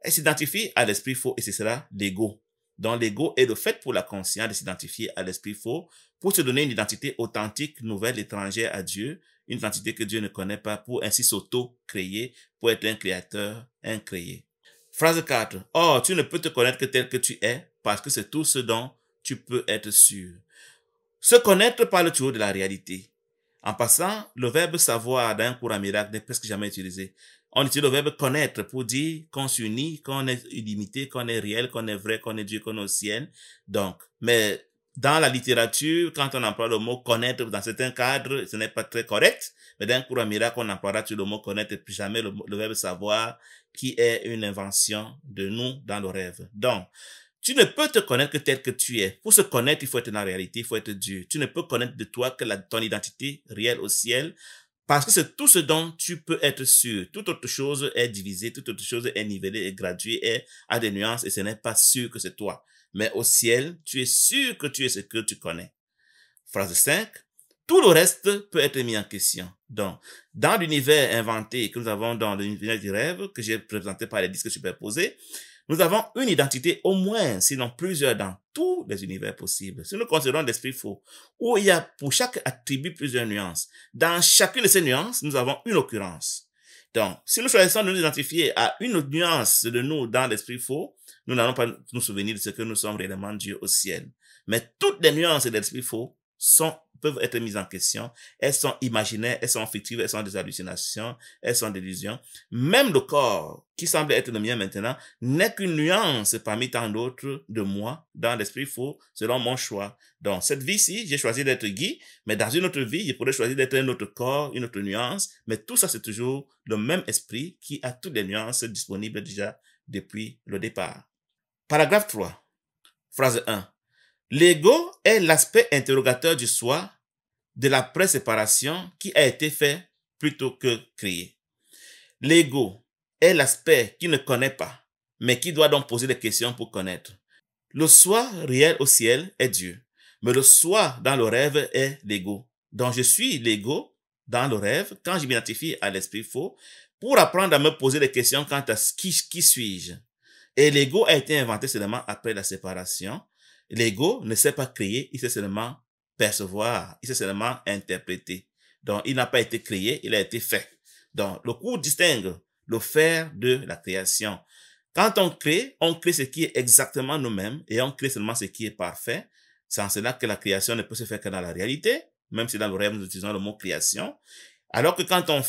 elle s'identifie à l'esprit faux et ce sera l'ego. Donc, l'ego est le fait pour la conscience de s'identifier à l'esprit faux pour se donner une identité authentique, nouvelle, étrangère à Dieu, une identité que Dieu ne connaît pas pour ainsi s'auto-créer, pour être un créateur incréé. Phrase 4. Or, tu ne peux te connaître que tel que tu es parce que c'est tout ce dont tu peux être sûr. Se connaître parle toujours de la réalité. En passant, le verbe savoir dans un cours en miracle n'est presque jamais utilisé. On utilise le verbe connaître pour dire qu'on s'unit, qu'on est illimité, qu'on est réel, qu'on est vrai, qu'on est Dieu, qu'on est au ciel. Donc, mais Dans la littérature, quand on emploie le mot connaître dans certains cadres, ce n'est pas très correct. Mais d'un cours à miracle, on emploiera le mot connaître et plus jamais le verbe savoir, qui est une invention de nous dans le rêve. Donc, tu ne peux te connaître que tel que tu es. Pour se connaître, il faut être dans la réalité, il faut être Dieu. Tu ne peux connaître de toi que ton identité réelle au ciel, parce que c'est tout ce dont tu peux être sûr. Toute autre chose est divisée, toute autre chose est nivelée et graduée et a des nuances et ce n'est pas sûr que c'est toi. Mais au ciel, tu es sûr que tu es ce que tu connais. Phrase 5. Tout le reste peut être mis en question. Donc, dans l'univers inventé que nous avons dans l'univers du rêve, que j'ai présenté par les disques superposés, nous avons une identité au moins, sinon plusieurs dans tous les univers possibles. Si nous considérons l'esprit faux, où il y a pour chaque attribut plusieurs nuances, dans chacune de ces nuances, nous avons une occurrence. Donc, si nous choisissons de nous identifier à une nuance de nous dans l'esprit faux, nous n'allons pas nous souvenir de ce que nous sommes réellement Dieu au ciel. Mais toutes les nuances de l'esprit faux peuvent être mises en question. Elles sont imaginaires, elles sont fictives, elles sont des hallucinations, elles sont des illusions. Même le corps, qui semble être le mien maintenant, n'est qu'une nuance parmi tant d'autres de moi dans l'esprit faux, selon mon choix. Donc, cette vie-ci, j'ai choisi d'être Guy, mais dans une autre vie, je pourrais choisir d'être un autre corps, une autre nuance, mais tout ça, c'est toujours le même esprit qui a toutes les nuances disponibles déjà depuis le départ. Paragraphe 3. Phrase 1. L'ego est l'aspect interrogateur du soi, de la préséparation qui a été fait plutôt que créé. L'ego est l'aspect qui ne connaît pas, mais qui doit donc poser des questions pour connaître. Le soi réel au ciel est Dieu, mais le soi dans le rêve est l'ego. Donc je suis l'ego dans le rêve quand je m'identifie à l'esprit faux pour apprendre à me poser des questions quant à qui suis-je. Et l'ego a été inventé seulement après la séparation. L'ego ne sait pas créer, il sait seulement percevoir, il sait seulement interpréter. Donc, il n'a pas été créé, il a été fait. Donc, le cours distingue le faire de la création. Quand on crée ce qui est exactement nous-mêmes et on crée seulement ce qui est parfait. C'est en cela que la création ne peut se faire que dans la réalité, même si dans le rêve nous utilisons le mot création. Alors que quand on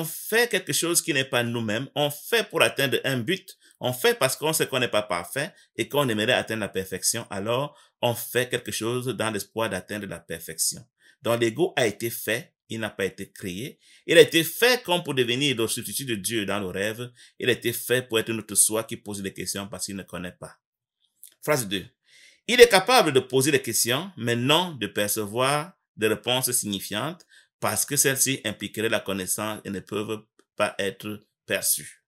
fait quelque chose qui n'est pas nous-mêmes, on fait pour atteindre un but, on fait parce qu'on sait qu'on n'est pas parfait et qu'on aimerait atteindre la perfection, alors on fait quelque chose dans l'espoir d'atteindre la perfection. Donc l'ego a été fait, il n'a pas été créé. Il a été fait comme pour devenir le substitut de Dieu dans le rêve. Il a été fait pour être notre soi qui pose des questions parce qu'il ne connaît pas. Phrase 2. Il est capable de poser des questions, mais non de percevoir des réponses signifiantes parce que celles-ci impliqueraient la connaissance et ne peuvent pas être perçues.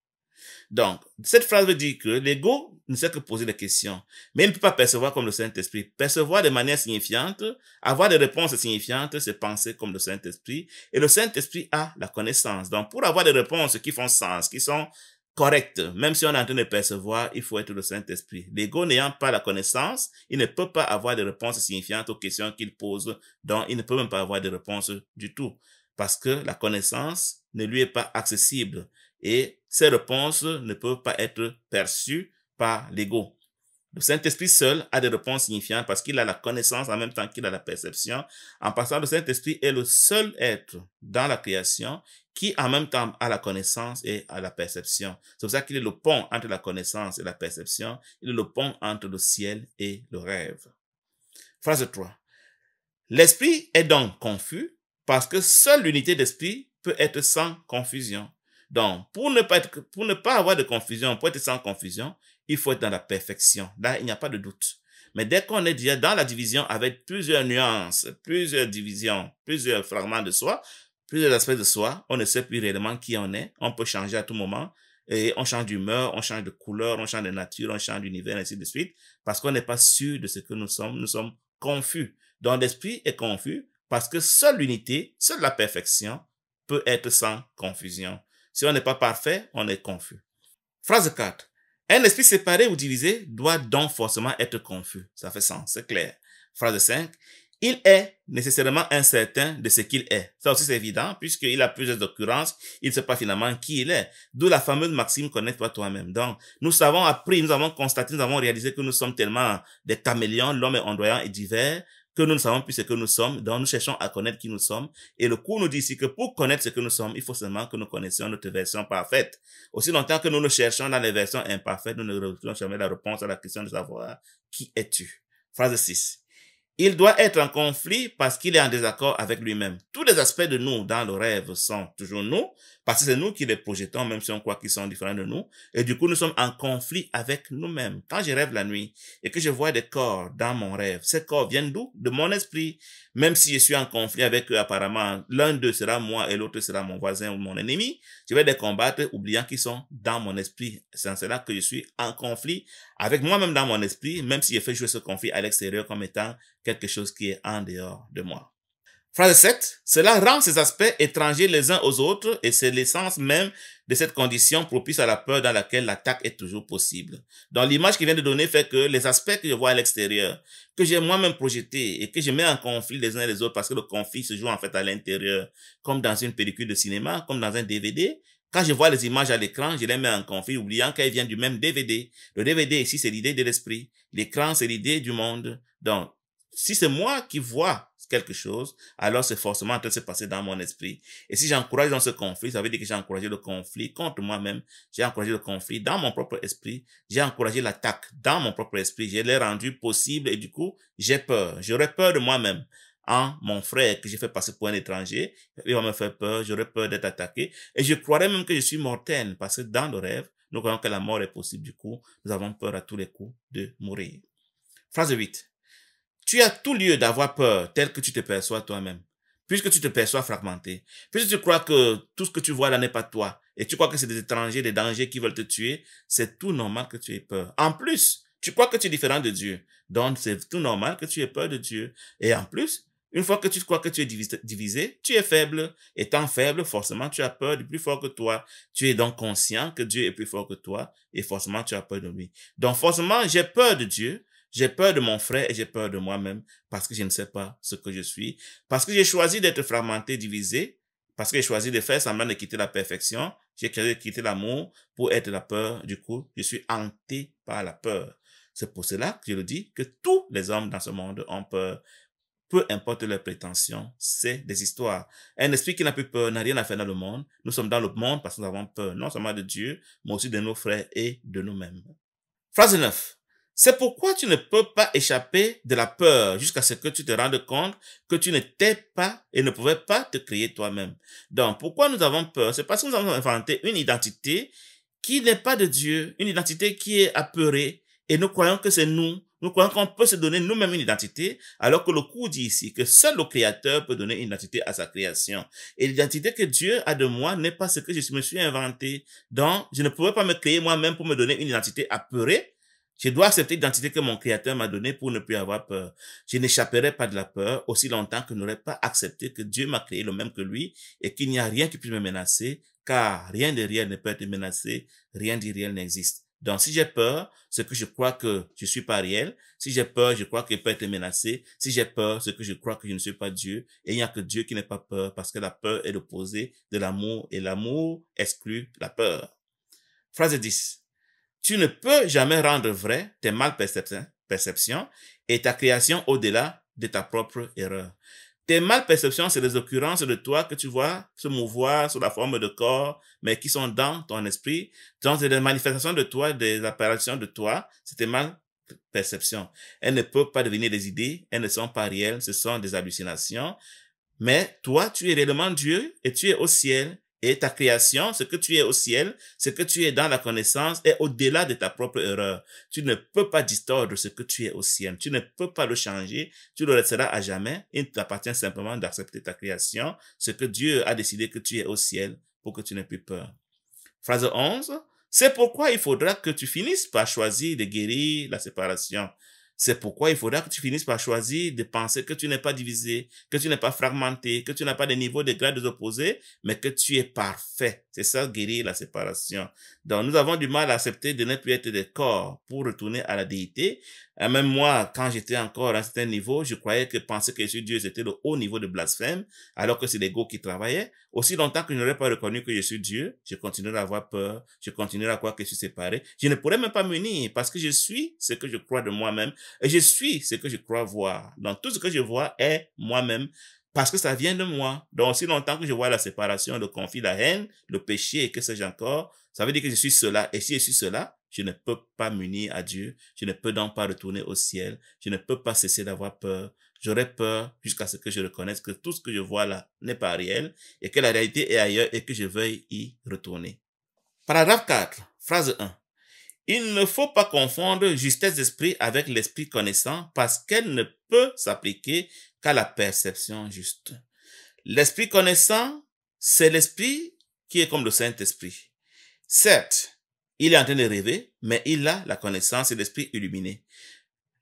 Donc, cette phrase veut dire que l'ego ne sait que poser des questions, mais il ne peut pas percevoir comme le Saint-Esprit. Percevoir de manière signifiante, avoir des réponses signifiantes, c'est penser comme le Saint-Esprit. Et le Saint-Esprit a la connaissance. Donc, pour avoir des réponses qui font sens, qui sont correctes, même si on est en train de percevoir, il faut être le Saint-Esprit. L'ego n'ayant pas la connaissance, il ne peut pas avoir de réponses signifiantes aux questions qu'il pose. Donc, il ne peut même pas avoir de réponses du tout. Parce que la connaissance ne lui est pas accessible. Et ces réponses ne peuvent pas être perçues par l'ego. Le Saint-Esprit seul a des réponses signifiantes parce qu'il a la connaissance en même temps qu'il a la perception. En passant, le Saint-Esprit est le seul être dans la création qui en même temps a la connaissance et a la perception. C'est pour ça qu'il est le pont entre la connaissance et la perception. Il est le pont entre le ciel et le rêve. Phrase 3. L'esprit est donc confus parce que seule l'unité d'esprit peut être sans confusion. Donc, pour ne pas avoir de confusion, pour être sans confusion, il faut être dans la perfection. Là, il n'y a pas de doute. Mais dès qu'on est déjà dans la division avec plusieurs nuances, plusieurs divisions, plusieurs fragments de soi, plusieurs aspects de soi, on ne sait plus réellement qui on est. On peut changer à tout moment. Et on change d'humeur, on change de couleur, on change de nature, on change d'univers, ainsi de suite. Parce qu'on n'est pas sûr de ce que nous sommes. Nous sommes confus. Donc, l'esprit est confus parce que seule l'unité, seule la perfection peut être sans confusion. Si on n'est pas parfait, on est confus. Phrase 4. Un esprit séparé ou divisé doit donc forcément être confus. Ça fait sens, c'est clair. Phrase 5. Il est nécessairement incertain de ce qu'il est. Ça aussi c'est évident, puisqu'il a plusieurs occurrences, il ne sait pas finalement qui il est. D'où la fameuse maxime connais-toi toi-même. Donc, nous avons appris, nous avons constaté, nous avons réalisé que nous sommes tellement des caméléons, l'homme est ondoyant et divers, que nous ne savons plus ce que nous sommes, donc nous cherchons à connaître qui nous sommes. Et le cours nous dit ici que pour connaître ce que nous sommes, il faut seulement que nous connaissions notre version parfaite. Aussi longtemps que nous nous cherchons dans les versions imparfaites, nous ne retrouvons jamais la réponse à la question de savoir qui es-tu. Phrase 6. Il doit être en conflit parce qu'il est en désaccord avec lui-même. Tous les aspects de nous dans le rêve sont toujours nous, parce que c'est nous qui les projetons, même si on croit qu'ils sont différents de nous. Et du coup, nous sommes en conflit avec nous-mêmes. Quand je rêve la nuit et que je vois des corps dans mon rêve, ces corps viennent d'où? De mon esprit. Même si je suis en conflit avec eux, apparemment, l'un d'eux sera moi et l'autre sera mon voisin ou mon ennemi, je vais les combattre, oubliant qu'ils sont dans mon esprit. C'est en cela que je suis en conflit avec moi-même dans mon esprit, même si je fais jouer ce conflit à l'extérieur comme étant quelque chose qui est en dehors de moi. Phrase 7. Cela rend ces aspects étrangers les uns aux autres et c'est l'essence même de cette condition propice à la peur dans laquelle l'attaque est toujours possible. Donc l'image qu'il vient de donner fait que les aspects que je vois à l'extérieur, que j'ai moi-même projetés et que je mets en conflit les uns les autres parce que le conflit se joue en fait à l'intérieur, comme dans une pellicule de cinéma, comme dans un DVD. Quand je vois les images à l'écran, je les mets en conflit, oubliant qu'elles viennent du même DVD. Le DVD ici, c'est l'idée de l'esprit. L'écran, c'est l'idée du monde. Donc, si c'est moi qui vois quelque chose, alors c'est forcément en train de se passer dans mon esprit. Et si j'encourage dans ce conflit, ça veut dire que j'ai encouragé le conflit contre moi-même, j'ai encouragé le conflit dans mon propre esprit, j'ai encouragé l'attaque dans mon propre esprit, je l'ai rendu possible et du coup, j'ai peur. J'aurais peur de moi-même. Mon frère que j'ai fait passer pour un étranger, il va me faire peur, j'aurais peur d'être attaqué et je croirais même que je suis mortel parce que dans le rêve, nous croyons que la mort est possible. Du coup, nous avons peur à tous les coups de mourir. Phrase 8. Tu as tout lieu d'avoir peur tel que tu te perçois toi-même, puisque tu te perçois fragmenté, puisque tu crois que tout ce que tu vois là n'est pas toi, et tu crois que c'est des étrangers, des dangers qui veulent te tuer, c'est tout normal que tu aies peur. En plus, tu crois que tu es différent de Dieu, donc c'est tout normal que tu aies peur de Dieu. Et en plus, une fois que tu crois que tu es divisé, tu es faible. Étant faible, forcément, tu as peur du plus fort que toi. Tu es donc conscient que Dieu est plus fort que toi, et forcément, tu as peur de lui. Donc forcément, j'ai peur de Dieu, j'ai peur de mon frère et j'ai peur de moi-même parce que je ne sais pas ce que je suis, parce que j'ai choisi d'être fragmenté, divisé, parce que j'ai choisi de faire semblant de quitter la perfection, j'ai choisi de quitter l'amour pour être la peur. Du coup, je suis hanté par la peur. C'est pour cela que je le dis que tous les hommes dans ce monde ont peur. Peu importe leurs prétentions, c'est des histoires. Un esprit qui n'a plus peur n'a rien à faire dans le monde. Nous sommes dans le monde parce que nous avons peur, non seulement de Dieu, mais aussi de nos frères et de nous-mêmes. Phrase 9. C'est pourquoi tu ne peux pas échapper de la peur jusqu'à ce que tu te rendes compte que tu n'étais pas et ne pouvais pas te créer toi-même. Donc, pourquoi nous avons peur? C'est parce que nous avons inventé une identité qui n'est pas de Dieu, une identité qui est apeurée et nous croyons que c'est nous. Nous croyons qu'on peut se donner nous-mêmes une identité, alors que le cours dit ici que seul le Créateur peut donner une identité à sa création. Et l'identité que Dieu a de moi n'est pas ce que je me suis inventé. Donc, je ne pouvais pas me créer moi-même pour me donner une identité apeurée. Je dois accepter l'identité que mon Créateur m'a donnée pour ne plus avoir peur. Je n'échapperai pas de la peur aussi longtemps que je n'aurai pas accepté que Dieu m'a créé le même que lui et qu'il n'y a rien qui puisse me menacer, car rien de réel ne peut être menacé, rien d'irréel n'existe. Donc, si j'ai peur, c'est que je crois que je suis pas réel. Si j'ai peur, je crois que je peux être menacé. Si j'ai peur, c'est que je crois que je ne suis pas Dieu. Et il n'y a que Dieu qui n'est pas peur, parce que la peur est l'opposé de l'amour et l'amour exclut la peur. Phrase 10. Tu ne peux jamais rendre vrai tes mal-perceptions et ta création au-delà de ta propre erreur. Tes mal-perceptions, c'est les occurrences de toi que tu vois se mouvoir sous la forme de corps, mais qui sont dans ton esprit. Donc, c'est des manifestations de toi, des apparitions de toi, c'est tes mal-perceptions. Elles ne peuvent pas devenir des idées, elles ne sont pas réelles, ce sont des hallucinations. Mais toi, tu es réellement Dieu et tu es au ciel. Et ta création, ce que tu es au ciel, ce que tu es dans la connaissance est au-delà de ta propre erreur. Tu ne peux pas distordre ce que tu es au ciel. Tu ne peux pas le changer. Tu le resteras à jamais. Il t'appartient simplement d'accepter ta création, ce que Dieu a décidé que tu es au ciel pour que tu n'aies plus peur. Phrase 11. C'est pourquoi il faudra que tu finisses par choisir de guérir la séparation. C'est pourquoi il faudra que tu finisses par choisir de penser que tu n'es pas divisé, que tu n'es pas fragmenté, que tu n'as pas de niveaux de grades opposés, mais que tu es parfait. C'est ça, guérir la séparation. Donc, nous avons du mal à accepter de ne plus être des corps pour retourner à la déité. Et même moi, quand j'étais encore à un certain niveau, je croyais que penser que je suis Dieu, c'était le haut niveau de blasphème, alors que c'est l'ego qui travaillait. Aussi longtemps que je n'aurais pas reconnu que je suis Dieu, je continuerai à avoir peur, je continuerai à croire que je suis séparé. Je ne pourrais même pas m'unir parce que je suis ce que je crois de moi-même. Et je suis ce que je crois voir. Donc, tout ce que je vois est moi-même parce que ça vient de moi. Donc, aussi longtemps que je vois la séparation, le conflit, la haine, le péché et que sais-je encore, ça veut dire que je suis cela. Et si je suis cela, je ne peux pas m'unir à Dieu. Je ne peux donc pas retourner au ciel. Je ne peux pas cesser d'avoir peur. j'aurai peur jusqu'à ce que je reconnaisse que tout ce que je vois là n'est pas réel et que la réalité est ailleurs et que je veuille y retourner. Paragraphe 4, phrase 1. Il ne faut pas confondre justesse d'esprit avec l'esprit connaissant parce qu'elle ne peut s'appliquer qu'à la perception juste. L'esprit connaissant, c'est l'esprit qui est comme le Saint-Esprit. Certes, il est en train de rêver, mais il a la connaissance et l'esprit illuminé.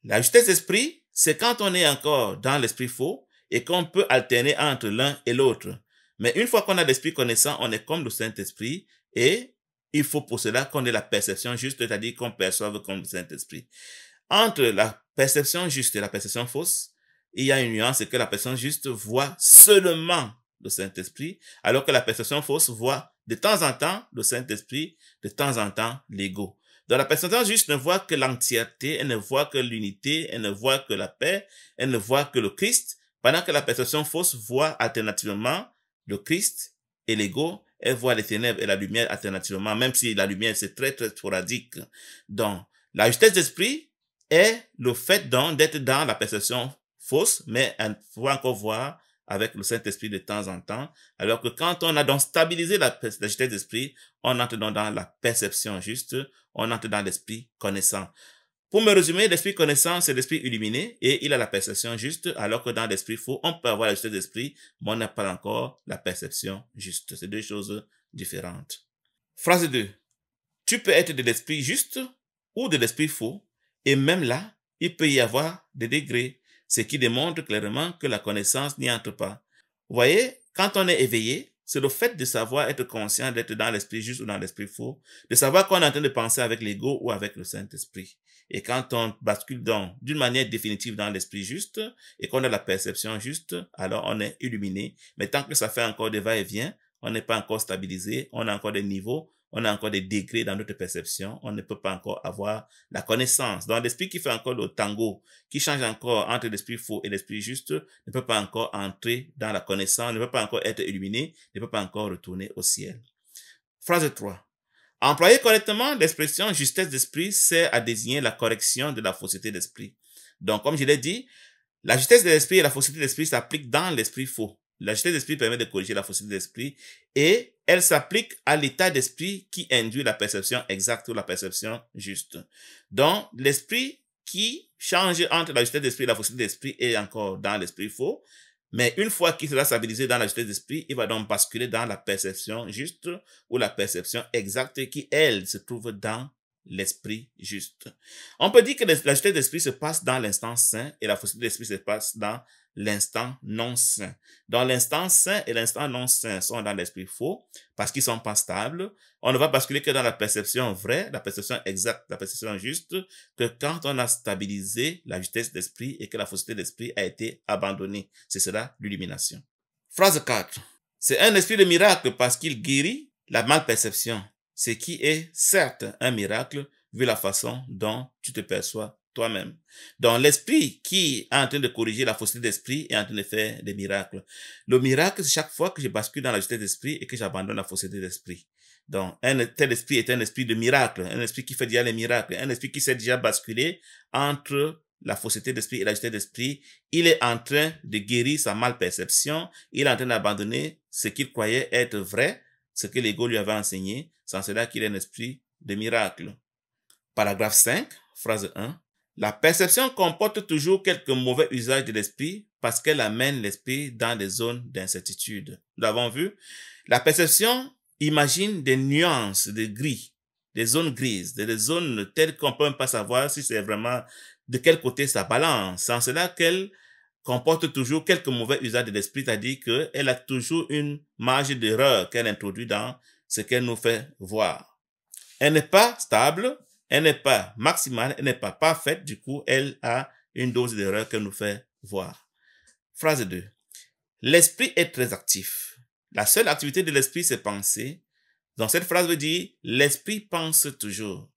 La justesse d'esprit, c'est quand on est encore dans l'esprit faux et qu'on peut alterner entre l'un et l'autre. Mais une fois qu'on a l'esprit connaissant, on est comme le Saint-Esprit et il faut pour cela qu'on ait la perception juste, c'est-à-dire qu'on perçoive comme le Saint-Esprit. Entre la perception juste et la perception fausse, il y a une nuance, c'est que la perception juste voit seulement le Saint-Esprit, alors que la perception fausse voit de temps en temps le Saint-Esprit, de temps en temps l'ego. Donc la perception juste ne voit que l'entièreté, elle ne voit que l'unité, elle ne voit que la paix, elle ne voit que le Christ, pendant que la perception fausse voit alternativement le Christ et l'ego, elle voit les ténèbres et la lumière alternativement, même si la lumière c'est très très sporadique. Donc la justesse d'esprit est le fait donc d'être dans la perception fausse, mais on peut encore voir avec le Saint-Esprit de temps en temps, alors que quand on a donc stabilisé la justesse d'esprit, on entre donc dans la perception juste, on entre dans l'esprit connaissant. Pour me résumer, l'esprit connaissant, c'est l'esprit illuminé et il a la perception juste, alors que dans l'esprit faux, on peut avoir la justesse d'esprit, mais on n'a pas encore la perception juste. C'est deux choses différentes. Phrase 2. Tu peux être de l'esprit juste ou de l'esprit faux, et même là, il peut y avoir des degrés, ce qui démontre clairement que la connaissance n'y entre pas. Vous voyez, quand on est éveillé, c'est le fait de savoir être conscient d'être dans l'esprit juste ou dans l'esprit faux, de savoir qu'on est en train de penser avec l'ego ou avec le Saint-Esprit. Et quand on bascule donc d'une manière définitive dans l'esprit juste et qu'on a la perception juste, alors on est illuminé. Mais tant que ça fait encore des va-et-vient, on n'est pas encore stabilisé, on a encore des niveaux, on a encore des degrés dans notre perception, on ne peut pas encore avoir la connaissance. Donc l'esprit qui fait encore le tango, qui change encore entre l'esprit faux et l'esprit juste, ne peut pas encore entrer dans la connaissance, ne peut pas encore être illuminé, ne peut pas encore retourner au ciel. Phrase 3. Employer correctement l'expression justesse d'esprit sert à désigner la correction de la fausseté d'esprit. Donc, comme je l'ai dit, la justesse de l'esprit et la fausseté d'esprit s'appliquent dans l'esprit faux. La justesse d'esprit permet de corriger la fausseté d'esprit et elle s'applique à l'état d'esprit qui induit la perception exacte ou la perception juste. Donc, l'esprit qui change entre la justesse d'esprit et la fausseté d'esprit est encore dans l'esprit faux. Mais une fois qu'il sera stabilisé dans la justesse d'esprit, il va donc basculer dans la perception juste ou la perception exacte qui, elle, se trouve dans l'esprit juste. On peut dire que la justesse d'esprit se passe dans l'instant saint et la fausseté d'esprit se passe dans l'instant non saint. Dans l'instant saint et l'instant non saint sont dans l'esprit faux parce qu'ils sont pas stables. On ne va basculer que dans la perception vraie, la perception exacte, la perception juste, que quand on a stabilisé la justesse d'esprit et que la fausseté d'esprit a été abandonnée. C'est cela l'illumination. Phrase 4. C'est un esprit de miracle parce qu'il guérit la malperception, ce qui est certes un miracle vu la façon dont tu te perçois toi-même. Donc l'esprit qui est en train de corriger la fausseté d'esprit est en train de faire des miracles. Le miracle, c'est chaque fois que je bascule dans la justesse d'esprit et que j'abandonne la fausseté d'esprit. Donc un tel esprit est un esprit de miracle, un esprit qui fait déjà les miracles, un esprit qui s'est déjà basculé entre la fausseté d'esprit et la justesse d'esprit. Il est en train de guérir sa malperception, il est en train d'abandonner ce qu'il croyait être vrai, ce que l'ego lui avait enseigné, sans cela qu'il est un esprit de miracle. Paragraphe 5, phrase 1. La perception comporte toujours quelques mauvais usages de l'esprit parce qu'elle amène l'esprit dans des zones d'incertitude. Nous l'avons vu. La perception imagine des nuances de gris, des zones grises, des zones telles qu'on ne peut même pas savoir si c'est vraiment de quel côté ça balance. Sans cela qu'elle comporte toujours quelques mauvais usages de l'esprit, c'est-à-dire qu'elle a toujours une marge d'erreur qu'elle introduit dans ce qu'elle nous fait voir. Elle n'est pas stable, elle n'est pas maximale, elle n'est pas parfaite, du coup, elle a une dose d'erreur qu'elle nous fait voir. Phrase 2. L'esprit est très actif. La seule activité de l'esprit, c'est penser. Donc, cette phrase veut dire, l'esprit pense toujours.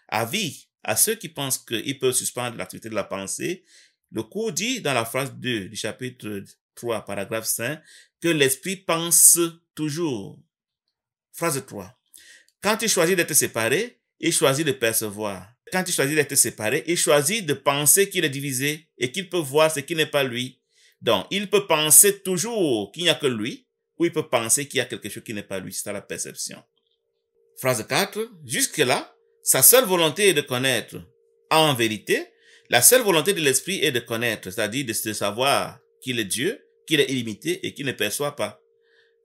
Avis à ceux qui pensent qu'ils peuvent suspendre l'activité de la pensée, le cours dit dans la phrase 2 du chapitre 3, paragraphe 5, que l'esprit pense toujours. Phrase 3. Quand il choisit d'être séparé, il choisit de percevoir. Quand il choisit d'être séparé, il choisit de penser qu'il est divisé et qu'il peut voir ce qui n'est pas lui. Donc, il peut penser toujours qu'il n'y a que lui, ou il peut penser qu'il y a quelque chose qui n'est pas lui. C'est ça la perception. Phrase 4. Jusque-là, sa seule volonté est de connaître. En vérité, la seule volonté de l'esprit est de connaître, c'est-à-dire de se savoir qu'il est Dieu, qu'il est illimité et qu'il ne perçoit pas.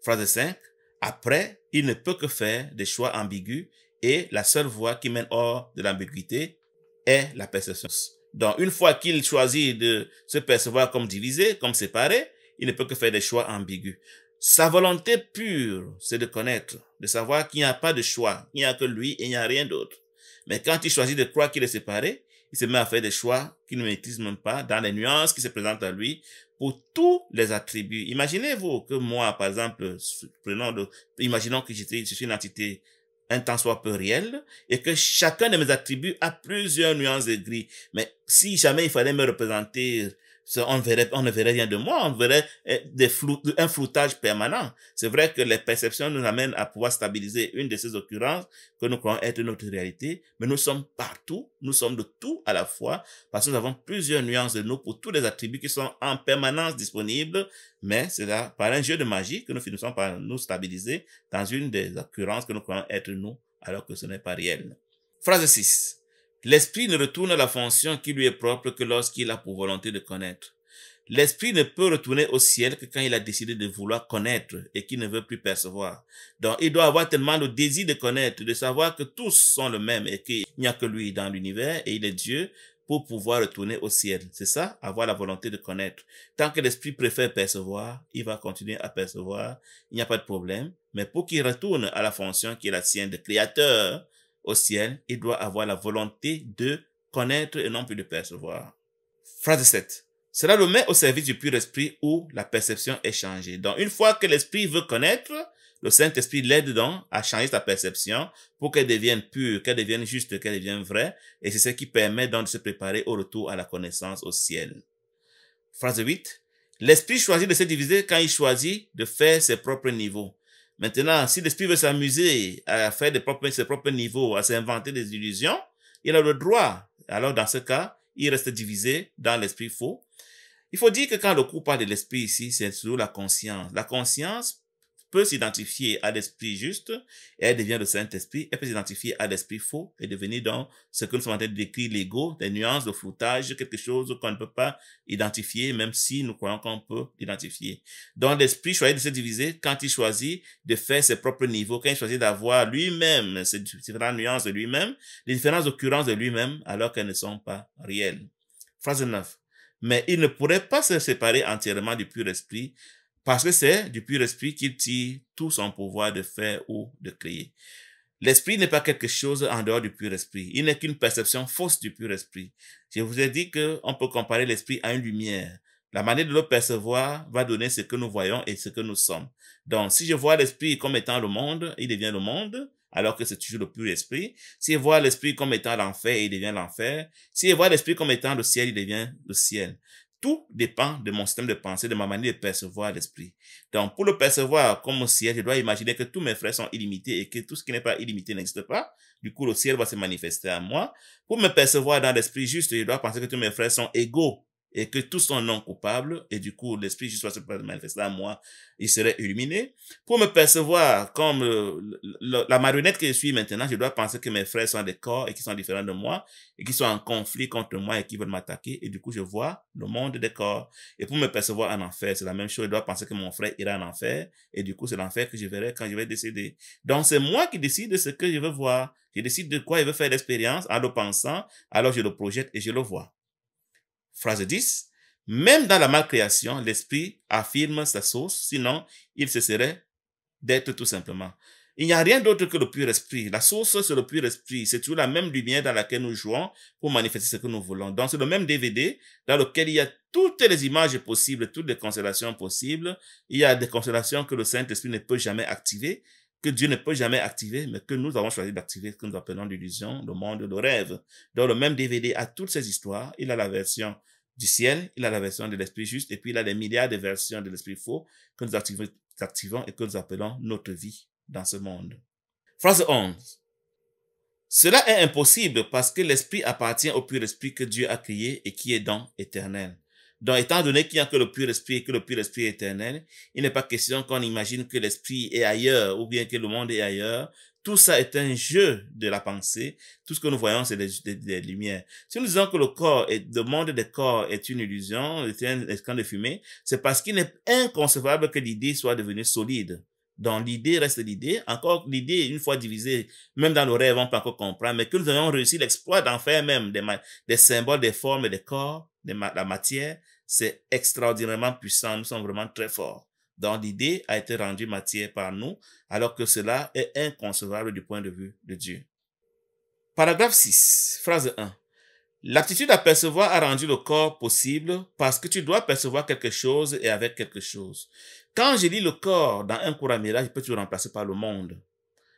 Phrase 5. Après, il ne peut que faire des choix ambigus et la seule voie qui mène hors de l'ambiguïté est la perception. Donc, une fois qu'il choisit de se percevoir comme divisé, comme séparé, il ne peut que faire des choix ambigus. Sa volonté pure, c'est de connaître, de savoir qu'il n'y a pas de choix, il n'y a que lui et il n'y a rien d'autre. Mais quand il choisit de croire qu'il est séparé, il se met à faire des choix qu'il ne maîtrise même pas dans les nuances qui se présentent à lui pour tous les attributs. Imaginez-vous que moi, par exemple, imaginons que je suis une entité un temps soit peu réel et que chacun de mes attributs a plusieurs nuances de gris. Mais si jamais il fallait me représenter, on ne verrait rien de moi, on verrait un floutage permanent. C'est vrai que les perceptions nous amènent à pouvoir stabiliser une de ces occurrences que nous croyons être notre réalité, mais nous sommes partout, nous sommes de tout à la fois, parce que nous avons plusieurs nuances de nous pour tous les attributs qui sont en permanence disponibles, mais c'est là, par un jeu de magie que nous finissons par nous stabiliser dans une des occurrences que nous croyons être nous, alors que ce n'est pas réel. Phrase 6. L'esprit ne retourne à la fonction qui lui est propre que lorsqu'il a pour volonté de connaître. L'esprit ne peut retourner au ciel que quand il a décidé de vouloir connaître et qu'il ne veut plus percevoir. Donc, il doit avoir tellement le désir de connaître, de savoir que tous sont le même et qu'il n'y a que lui dans l'univers et il est Dieu pour pouvoir retourner au ciel. C'est ça, avoir la volonté de connaître. Tant que l'esprit préfère percevoir, il va continuer à percevoir. Il n'y a pas de problème. Mais pour qu'il retourne à la fonction qui est la sienne de créateur au ciel, il doit avoir la volonté de connaître et non plus de percevoir. Phrase 7. Cela le met au service du pur esprit où la perception est changée. Donc, une fois que l'esprit veut connaître, le Saint-Esprit l'aide donc à changer sa perception pour qu'elle devienne pure, qu'elle devienne juste, qu'elle devienne vraie. Et c'est ce qui permet donc de se préparer au retour à la connaissance au ciel. Phrase 8. L'esprit choisit de se diviser quand il choisit de faire ses propres niveaux. Maintenant, si l'esprit veut s'amuser à faire ses propres niveaux, à s'inventer des illusions, il a le droit. Alors, dans ce cas, il reste divisé dans l'esprit faux. Il faut dire que quand le cours parle de l'esprit ici, c'est sur la conscience. La conscience peut s'identifier à l'esprit juste et elle devient le Saint-Esprit. Elle peut s'identifier à l'esprit faux et devenir donc ce que nous sommes en train de décrire l'ego, des nuances de floutage, quelque chose qu'on ne peut pas identifier, même si nous croyons qu'on peut l'identifier. Donc l'esprit choisit de se diviser quand il choisit de faire ses propres niveaux, quand il choisit d'avoir lui-même ces différentes nuances de lui-même, les différentes occurrences de lui-même, alors qu'elles ne sont pas réelles. Phrase 9. Mais il ne pourrait pas se séparer entièrement du pur esprit parce que c'est du pur esprit qu'il tire tout son pouvoir de faire ou de créer. L'esprit n'est pas quelque chose en dehors du pur esprit. Il n'est qu'une perception fausse du pur esprit. Je vous ai dit qu'on peut comparer l'esprit à une lumière. La manière de le percevoir va donner ce que nous voyons et ce que nous sommes. Donc, si je vois l'esprit comme étant le monde, il devient le monde, alors que c'est toujours le pur esprit. Si je vois l'esprit comme étant l'enfer, il devient l'enfer. Si je vois l'esprit comme étant le ciel, il devient le ciel. Tout dépend de mon système de pensée, de ma manière de percevoir l'esprit. Donc, pour le percevoir comme au ciel, je dois imaginer que tous mes frères sont illimités et que tout ce qui n'est pas illimité n'existe pas. Du coup, le ciel va se manifester à moi. Pour me percevoir dans l'esprit juste, je dois penser que tous mes frères sont égaux et que tous sont non coupables, et du coup, l'esprit juste va se manifester à moi, il serait illuminé. Pour me percevoir comme la marionnette que je suis maintenant, je dois penser que mes frères sont des corps et qui sont différents de moi, et qui sont en conflit contre moi et qui veulent m'attaquer, et du coup, je vois le monde des corps. Et pour me percevoir en enfer, c'est la même chose, je dois penser que mon frère ira en enfer, et du coup, c'est l'enfer que je verrai quand je vais décéder. Donc, c'est moi qui décide de ce que je veux voir. Je décide de quoi je veux faire l'expérience en le pensant, alors je le projette et je le vois. Phrase 10. Même dans la malcréation, l'esprit affirme sa source, sinon il cesserait d'être tout simplement. Il n'y a rien d'autre que le pur esprit. La source, c'est le pur esprit. C'est toujours la même lumière dans laquelle nous jouons pour manifester ce que nous voulons. Donc, c'est le même DVD dans lequel il y a toutes les images possibles, toutes les constellations possibles. Il y a des constellations que le Saint-Esprit ne peut jamais activer, que Dieu ne peut jamais activer, mais que nous avons choisi d'activer, que nous appelons l'illusion, le monde, le rêve. Donc, le même DVD a toutes ces histoires. Il a la version du ciel, il a la version de l'esprit juste, et puis il a des milliards de versions de l'esprit faux que nous activons et que nous appelons notre vie dans ce monde. Phrase 11. Cela est impossible parce que l'esprit appartient au pur esprit que Dieu a créé et qui est donc éternel. Donc, étant donné qu'il n'y a que le pur esprit et que le pur esprit est éternel, il n'est pas question qu'on imagine que l'esprit est ailleurs ou bien que le monde est ailleurs. Tout ça est un jeu de la pensée. Tout ce que nous voyons, c'est des lumières. Si nous disons que le monde des corps est une illusion, est un écran de fumée, c'est parce qu'il est inconcevable que l'idée soit devenue solide. Donc, l'idée reste l'idée. Encore, l'idée, une fois divisée, même dans le rêve, on peut encore comprendre, mais que nous ayons réussi l'exploit d'en faire même des symboles, des formes, des corps, la matière, c'est extraordinairement puissant. Nous sommes vraiment très forts. Donc, l'idée a été rendue matière par nous, alors que cela est inconcevable du point de vue de Dieu. Paragraphe 6, phrase 1. L'aptitude à percevoir a rendu le corps possible parce que tu dois percevoir quelque chose et avec quelque chose. Quand je lis le corps dans un cours amiral, je peux tout remplacer par le monde.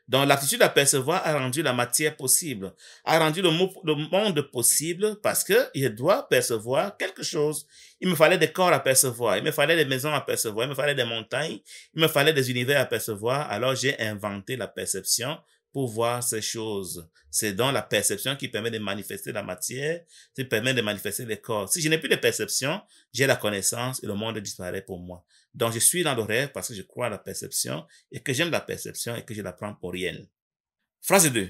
Donc, l'aptitude à percevoir a rendu la matière possible, a rendu le monde possible parce que je dois percevoir quelque chose. Il me fallait des corps à percevoir, il me fallait des maisons à percevoir, il me fallait des montagnes, il me fallait des univers à percevoir. Alors, j'ai inventé la perception pour voir ces choses. C'est donc la perception qui permet de manifester la matière, qui permet de manifester les corps. Si je n'ai plus de perception, j'ai la connaissance et le monde disparaît pour moi. Donc, je suis dans le rêve parce que je crois à la perception et que j'aime la perception et que je la prends pour réelle. Phrase 2.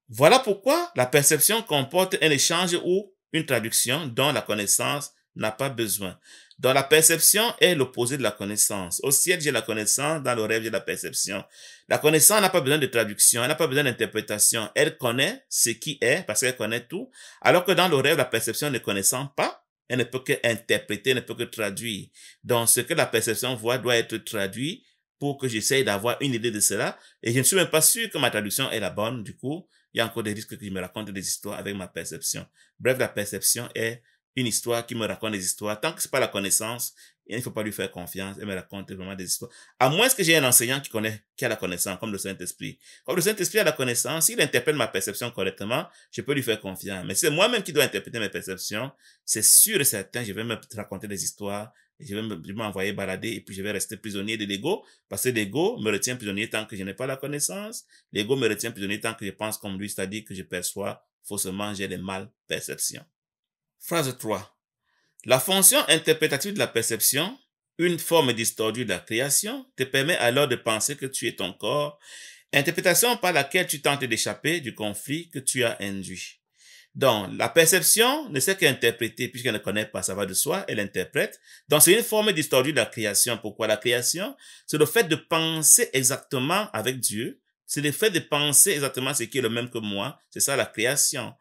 Voilà pourquoi la perception comporte un échange ou une traduction dont la connaissance n'a pas besoin. Donc, la perception est l'opposé de la connaissance. Au ciel, j'ai la connaissance, dans le rêve, j'ai la perception. La connaissance n'a pas besoin de traduction, elle n'a pas besoin d'interprétation. Elle connaît ce qui est parce qu'elle connaît tout, alors que dans le rêve, la perception ne connaissant pas, elle ne peut que interpréter, elle ne peut que traduire. Donc, ce que la perception voit doit être traduit pour que j'essaye d'avoir une idée de cela. Et je ne suis même pas sûr que ma traduction est la bonne. Du coup, il y a encore des risques que je me raconte des histoires avec ma perception. Bref, la perception est une histoire qui me raconte des histoires. Tant que c'est pas la connaissance, il ne faut pas lui faire confiance. Elle me raconte vraiment des histoires. À moins que j'ai un enseignant qui a la connaissance, comme le Saint-Esprit. Comme le Saint-Esprit a la connaissance, s'il interprète ma perception correctement, je peux lui faire confiance. Mais si c'est moi-même qui dois interpréter mes perceptions, c'est sûr et certain, je vais me raconter des histoires. Et je vais m'envoyer balader et puis je vais rester prisonnier de l'ego parce que l'ego me retient prisonnier tant que je n'ai pas la connaissance. L'ego me retient prisonnier tant que je pense comme lui, c'est-à-dire que je perçois faussement, j'ai des mal perceptions. Phrase 3. La fonction interprétative de la perception, une forme distordue de la création, te permet alors de penser que tu es ton corps, interprétation par laquelle tu tentes d'échapper du conflit que tu as induit. Donc, la perception ne sait qu'interpréter puisqu'elle ne connaît pas, ça va de soi, elle interprète. Donc, c'est une forme distordue de la création. Pourquoi la création? C'est le fait de penser exactement avec Dieu. C'est le fait de penser exactement ce qui est le même que moi. C'est ça la création.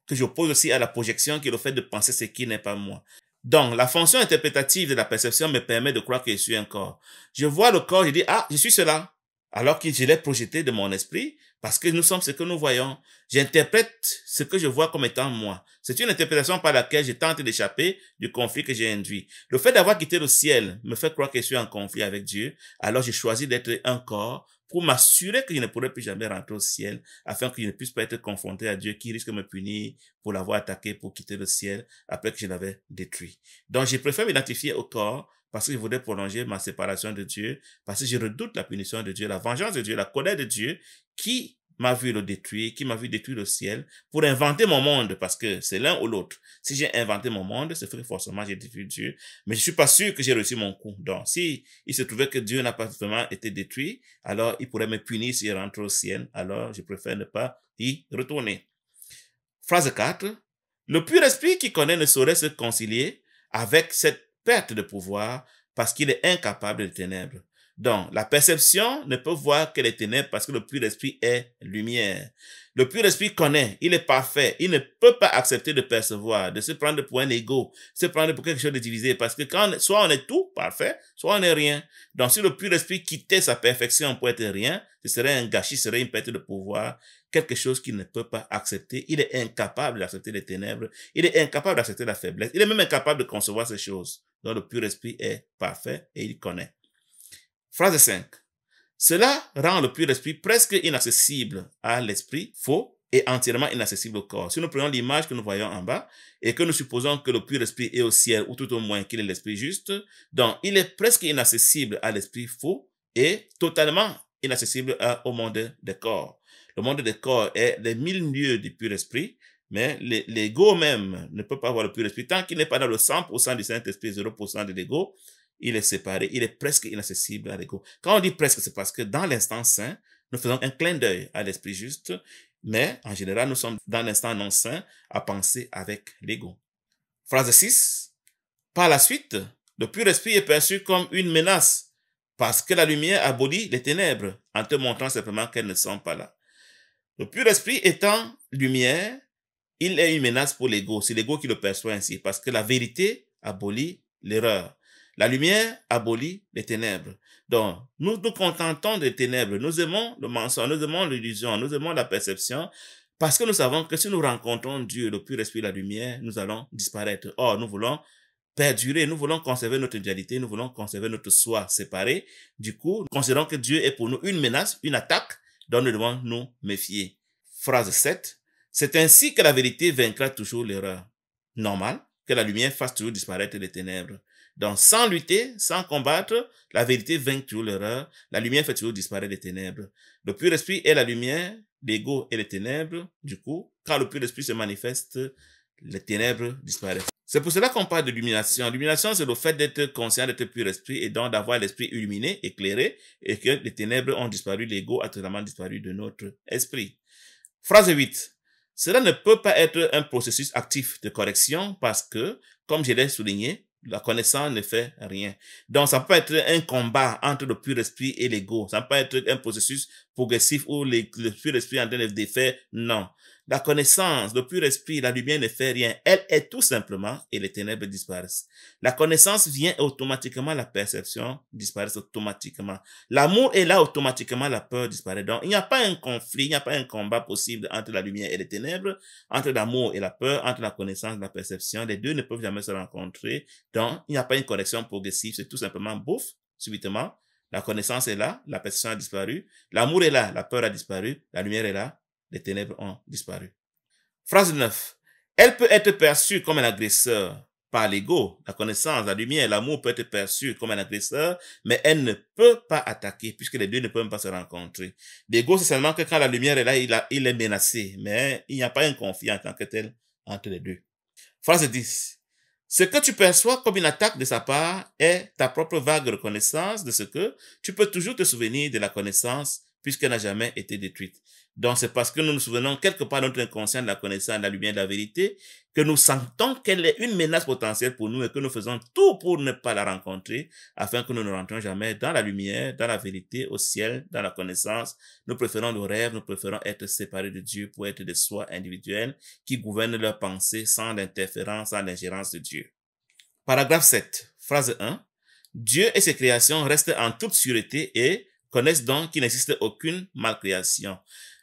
Que j'oppose aussi à la projection qui est le fait de penser ce qui n'est pas moi. Donc, la fonction interprétative de la perception me permet de croire que je suis un corps. Je vois le corps, je dis, ah, je suis cela. Alors que je l'ai projeté de mon esprit, parce que nous sommes ce que nous voyons. J'interprète ce que je vois comme étant moi. C'est une interprétation par laquelle je tente d'échapper du conflit que j'ai induit. Le fait d'avoir quitté le ciel me fait croire que je suis en conflit avec Dieu. Alors j'ai choisi d'être un corps pour m'assurer que je ne pourrai plus jamais rentrer au ciel, afin que je ne puisse pas être confronté à Dieu qui risque de me punir pour l'avoir attaqué, pour quitter le ciel, après que je l'avais détruit. Donc je préfère m'identifier au corps parce que je voudrais prolonger ma séparation de Dieu, parce que je redoute la punition de Dieu, la vengeance de Dieu, la colère de Dieu, qui m'a vu le détruire, qui m'a vu détruire le ciel, pour inventer mon monde, parce que c'est l'un ou l'autre. Si j'ai inventé mon monde, c'est fait que forcément j'ai détruit Dieu, mais je suis pas sûr que j'ai réussi mon coup. Donc, si il se trouvait que Dieu n'a pas vraiment été détruit, alors il pourrait me punir si je rentre au ciel, alors je préfère ne pas y retourner. Phrase 4. Le pur esprit qui connaît ne saurait se concilier avec cette perte de pouvoir parce qu'il est incapable des ténèbres. Donc, la perception ne peut voir que les ténèbres parce que le pur esprit est lumière. Le pur esprit connaît, il est parfait, il ne peut pas accepter de percevoir, de se prendre pour un ego, se prendre pour quelque chose de divisé parce que soit on est tout parfait, soit on n'est rien. Donc, si le pur esprit quittait sa perfection pour être rien, ce serait un gâchis, ce serait une perte de pouvoir, quelque chose qu'il ne peut pas accepter. Il est incapable d'accepter les ténèbres, il est incapable d'accepter la faiblesse, il est même incapable de concevoir ces choses. Donc, le pur esprit est parfait et il connaît. Phrase 5. Cela rend le pur esprit presque inaccessible à l'esprit faux et entièrement inaccessible au corps. Si nous prenons l'image que nous voyons en bas et que nous supposons que le pur esprit est au ciel ou tout au moins qu'il est l'esprit juste, donc il est presque inaccessible à l'esprit faux et totalement inaccessible au monde des corps. Le monde des corps est les 1000 lieues du pur esprit, mais l'ego même ne peut pas avoir le pur esprit. Tant qu'il n'est pas dans le 100% du Saint-Esprit, 0% de l'ego, il est séparé, il est presque inaccessible à l'ego. Quand on dit presque, c'est parce que dans l'instant saint, nous faisons un clin d'œil à l'esprit juste, mais en général, nous sommes dans l'instant non saint à penser avec l'ego. Phrase 6. Par la suite, le pur esprit est perçu comme une menace parce que la lumière abolit les ténèbres en te montrant simplement qu'elles ne sont pas là. Le pur esprit étant lumière, il est une menace pour l'ego. C'est l'ego qui le perçoit ainsi parce que la vérité abolit l'erreur. La lumière abolit les ténèbres. Donc, nous nous contentons des ténèbres. Nous aimons le mensonge, nous aimons l'illusion, nous aimons la perception parce que nous savons que si nous rencontrons Dieu, le pur esprit, la lumière, nous allons disparaître. Or, nous voulons perdurer, nous voulons conserver notre dualité, nous voulons conserver notre soi séparé. Du coup, nous considérons que Dieu est pour nous une menace, une attaque dont nous devons nous méfier. Phrase 7. C'est ainsi que la vérité vaincra toujours l'erreur. Normal que la lumière fasse toujours disparaître les ténèbres. Donc, sans lutter, sans combattre, la vérité vainc toujours l'erreur. La lumière fait toujours disparaître les ténèbres. Le pur esprit est la lumière, l'ego est les ténèbres. Du coup, quand le pur esprit se manifeste, les ténèbres disparaissent. C'est pour cela qu'on parle de l'illumination. L'illumination, c'est le fait d'être conscient d'être pur esprit et donc d'avoir l'esprit illuminé, éclairé, et que les ténèbres ont disparu, l'ego a totalement disparu de notre esprit. Phrase 8. Cela ne peut pas être un processus actif de correction parce que, comme je l'ai souligné, la connaissance ne fait rien. Donc, ça peut être un combat entre le pur esprit et l'ego. Ça peut être un processus progressif où le pur esprit est en train de défaire. Non. La connaissance, le pur esprit, la lumière ne fait rien. Elle est tout simplement et les ténèbres disparaissent. La connaissance vient automatiquement, la perception disparaît automatiquement. L'amour est là automatiquement, la peur disparaît. Donc, il n'y a pas un conflit, il n'y a pas un combat possible entre la lumière et les ténèbres, entre l'amour et la peur, entre la connaissance et la perception. Les deux ne peuvent jamais se rencontrer. Donc, il n'y a pas une correction progressive, c'est tout simplement bouffe, subitement. La connaissance est là, la perception a disparu. L'amour est là, la peur a disparu. La lumière est là, les ténèbres ont disparu. Phrase 9. Elle peut être perçue comme un agresseur par l'ego. La connaissance, la lumière, l'amour peut être perçu comme un agresseur, mais elle ne peut pas attaquer puisque les deux ne peuvent pas se rencontrer. L'ego, c'est seulement que quand la lumière est là, il est menacé, mais il n'y a pas un conflit en tant que tel entre les deux. Phrase 10. Ce que tu perçois comme une attaque de sa part est ta propre vague reconnaissance de ce que tu peux toujours te souvenir de la connaissance puisqu'elle n'a jamais été détruite. Donc, c'est parce que nous nous souvenons quelque part de notre inconscient de la connaissance, de la lumière, de la vérité, que nous sentons qu'elle est une menace potentielle pour nous et que nous faisons tout pour ne pas la rencontrer afin que nous ne rentrions jamais dans la lumière, dans la vérité, au ciel, dans la connaissance. Nous préférons le rêve, nous préférons être séparés de Dieu pour être des soi individuels qui gouvernent leurs pensées sans l'interférence, sans l'ingérence de Dieu. Paragraphe 7, phrase 1. Dieu et ses créations restent en toute sûreté et connaissent donc qu'il n'existe aucune malcréation.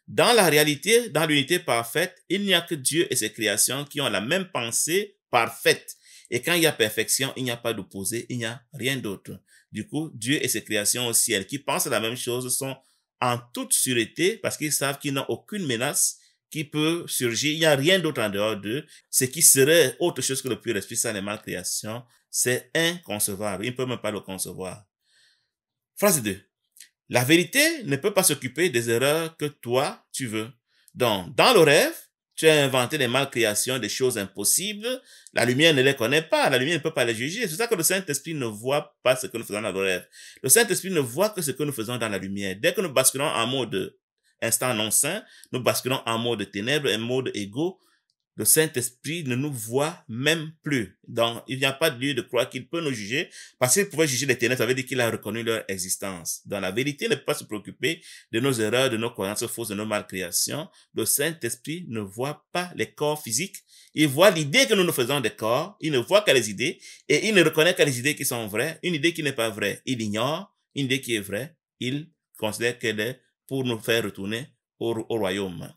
Dans la réalité, dans l'unité parfaite, il n'y a que Dieu et ses créations qui ont la même pensée parfaite. Et quand il y a perfection, il n'y a pas d'opposé, il n'y a rien d'autre. Du coup, Dieu et ses créations au ciel qui pensent la même chose sont en toute sûreté parce qu'ils savent qu'ils n'ont aucune menace qui peut surgir. Il n'y a rien d'autre en dehors d'eux. Ce qui serait autre chose que le pur esprit sans les malcréations, c'est inconcevable. Ils ne peuvent même pas le concevoir. Phrase 2. La vérité ne peut pas s'occuper des erreurs que toi, tu veux. Donc, dans le rêve, tu as inventé des malcréations, des choses impossibles. La lumière ne les connaît pas. La lumière ne peut pas les juger. C'est pour ça que le Saint-Esprit ne voit pas ce que nous faisons dans le rêve. Le Saint-Esprit ne voit que ce que nous faisons dans la lumière. Dès que nous basculons en mode instant non saint, nous basculons en mode ténèbres, en mode égo. Le Saint-Esprit ne nous voit même plus. Donc, il n'y a pas de lieu de croire qu'il peut nous juger. Parce qu'il pouvait juger les ténèbres, ça veut dire qu'il a reconnu leur existence. Dans la vérité, il ne peut pas se préoccuper de nos erreurs, de nos croyances fausses, de nos malcréations. Le Saint-Esprit ne voit pas les corps physiques. Il voit l'idée que nous nous faisons des corps. Il ne voit que les idées. Et il ne reconnaît que les idées qui sont vraies. Une idée qui n'est pas vraie, il ignore. Une idée qui est vraie, il considère qu'elle est pour nous faire retourner au royaume.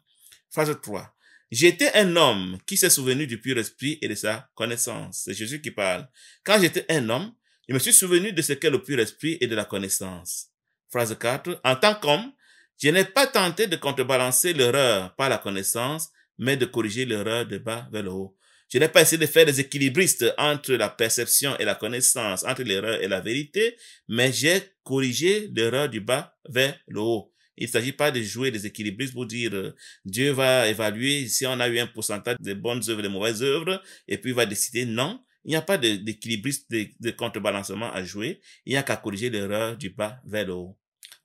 Phrase 3. J'étais un homme qui s'est souvenu du pur esprit et de sa connaissance. C'est Jésus qui parle. Quand j'étais un homme, je me suis souvenu de ce qu'est le pur esprit et de la connaissance. Phrase 4. En tant qu'homme, je n'ai pas tenté de contrebalancer l'erreur par la connaissance, mais de corriger l'erreur de bas vers le haut. Je n'ai pas essayé de faire des équilibristes entre la perception et la connaissance, entre l'erreur et la vérité, mais j'ai corrigé l'erreur du bas vers le haut. Il ne s'agit pas de jouer des équilibristes pour dire Dieu va évaluer si on a eu un pourcentage de bonnes œuvres et de mauvaises œuvres, et puis il va décider non. Il n'y a pas d'équilibriste, de contrebalancement à jouer. Il n'y a qu'à corriger l'erreur du bas vers le haut.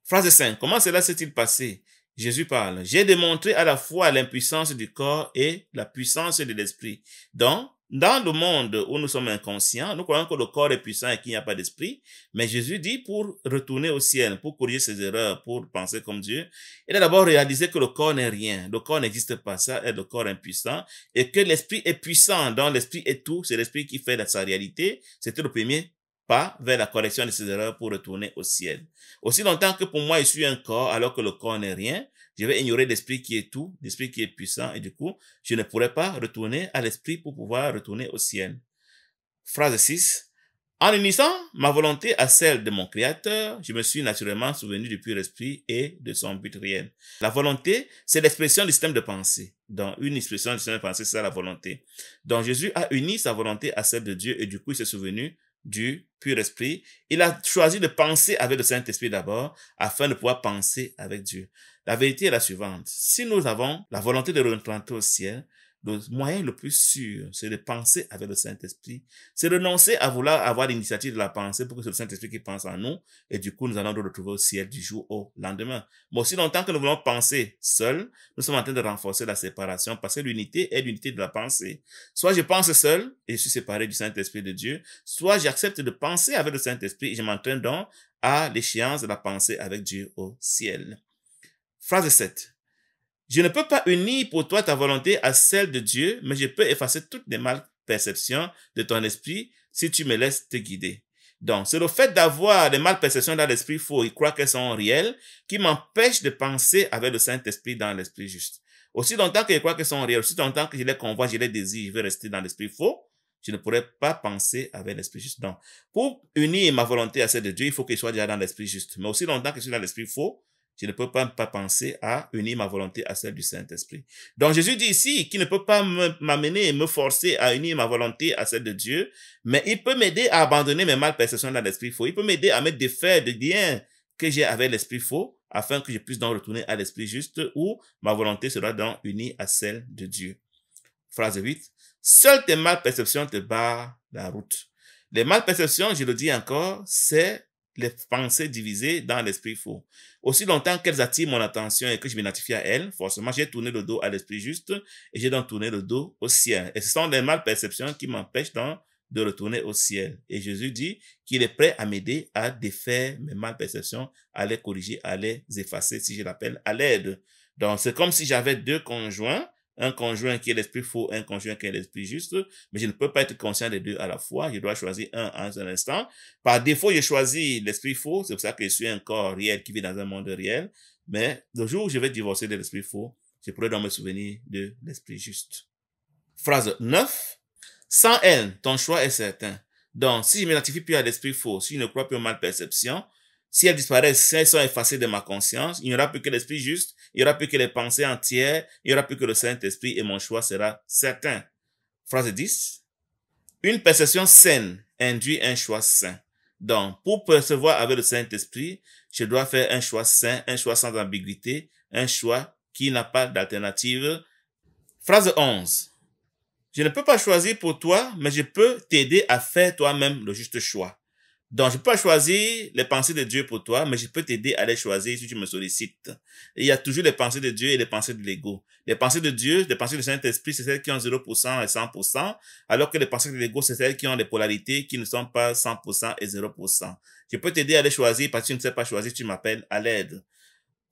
Phrase 5. Comment cela s'est-il passé? Jésus parle. J'ai démontré à la fois l'impuissance du corps et la puissance de l'esprit. Donc, dans le monde où nous sommes inconscients, nous croyons que le corps est puissant et qu'il n'y a pas d'esprit. Mais Jésus dit pour retourner au ciel, pour corriger ses erreurs, pour penser comme Dieu, il a d'abord réalisé que le corps n'est rien. Le corps n'existe pas. Ça est le corps impuissant. Et que l'esprit est puissant. Donc, l'esprit est tout. C'est l'esprit qui fait sa réalité. C'était le premier pas vers la correction de ses erreurs pour retourner au ciel. Aussi longtemps que pour moi, je suis un corps, alors que le corps n'est rien, je vais ignorer l'esprit qui est tout, l'esprit qui est puissant, et du coup, je ne pourrai pas retourner à l'esprit pour pouvoir retourner au ciel. Phrase 6. En unissant ma volonté à celle de mon Créateur, je me suis naturellement souvenu du pur esprit et de son but réel. La volonté, c'est l'expression du système de pensée. Donc, une expression du système de pensée, c'est ça la volonté. Donc, Jésus a uni sa volonté à celle de Dieu, et du coup, il s'est souvenu du pur esprit. Il a choisi de penser avec le Saint-Esprit d'abord, afin de pouvoir penser avec Dieu. La vérité est la suivante. Si nous avons la volonté de rentrer au ciel, le moyen le plus sûr, c'est de penser avec le Saint-Esprit. C'est renoncer à vouloir avoir l'initiative de la pensée pour que c'est le Saint-Esprit qui pense en nous. Et du coup, nous allons nous retrouver au ciel du jour au lendemain. Mais aussi longtemps que nous voulons penser seuls, nous sommes en train de renforcer la séparation parce que l'unité est l'unité de la pensée. Soit je pense seul et je suis séparé du Saint-Esprit de Dieu, soit j'accepte de penser avec le Saint-Esprit et je m'entraîne donc à l'échéance de la pensée avec Dieu au ciel. Phrase 7. Je ne peux pas unir pour toi ta volonté à celle de Dieu, mais je peux effacer toutes les mal-perceptions de ton esprit si tu me laisses te guider. Donc, c'est le fait d'avoir des mal-perceptions dans l'esprit faux et croire qu'elles sont réelles qui m'empêche de penser avec le Saint-Esprit dans l'esprit juste. Aussi longtemps que je crois qu'elles sont réelles, aussi longtemps que je les convois, je les désire, je veux rester dans l'esprit faux, je ne pourrais pas penser avec l'esprit juste. Donc, pour unir ma volonté à celle de Dieu, il faut que je sois déjà dans l'esprit juste. Mais aussi longtemps que je suis dans l'esprit faux, je ne peux pas penser à unir ma volonté à celle du Saint-Esprit. Donc Jésus dit ici qu'il ne peut pas m'amener et me forcer à unir ma volonté à celle de Dieu, mais il peut m'aider à abandonner mes mal-perceptions dans l'esprit faux. Il peut m'aider à me défaire de liens que j'ai avec l'esprit faux, afin que je puisse donc retourner à l'esprit juste où ma volonté sera donc unie à celle de Dieu. Phrase 8. Seules tes mal-perceptions te barrent la route. Les mal-perceptions, je le dis encore, c'est les pensées divisées dans l'esprit faux. Aussi longtemps qu'elles attirent mon attention et que je m'identifie à elles, forcément, j'ai tourné le dos à l'esprit juste et j'ai donc tourné le dos au ciel. Et ce sont les mal-perceptions qui m'empêchent donc de retourner au ciel. Et Jésus dit qu'il est prêt à m'aider à défaire mes mal-perceptions, à les corriger, à les effacer, si je l'appelle, à l'aide. Donc, c'est comme si j'avais deux conjoints, un conjoint qui est l'esprit faux, un conjoint qui est l'esprit juste, mais je ne peux pas être conscient des deux à la fois. Je dois choisir un à un instant. Par défaut, je choisis l'esprit faux. C'est pour ça que je suis un corps réel qui vit dans un monde réel. Mais le jour où je vais divorcer de l'esprit faux, je pourrai donc me souvenir de l'esprit juste. Phrase 9. Sans elle, ton choix est certain. Donc, si je ne m'identifie plus à l'esprit faux, si je ne crois plus aux mal-perceptions, si elles disparaissent, si elles sont effacées de ma conscience, il n'y aura plus que l'esprit juste, il n'y aura plus que les pensées entières, il n'y aura plus que le Saint-Esprit et mon choix sera certain. Phrase 10. Une perception saine induit un choix sain. Donc, pour percevoir avec le Saint-Esprit, je dois faire un choix sain, un choix sans ambiguïté, un choix qui n'a pas d'alternative. Phrase 11. Je ne peux pas choisir pour toi, mais je peux t'aider à faire toi-même le juste choix. Donc, je peux pas choisir les pensées de Dieu pour toi, mais je peux t'aider à les choisir si tu me sollicites. Et il y a toujours les pensées de Dieu et les pensées de l'ego. Les pensées de Dieu, les pensées du Saint-Esprit, c'est celles qui ont 0% et 100%, alors que les pensées de l'ego, c'est celles qui ont des polarités qui ne sont pas 100% et 0%. Je peux t'aider à les choisir parce que tu ne sais pas choisir, tu m'appelles à l'aide.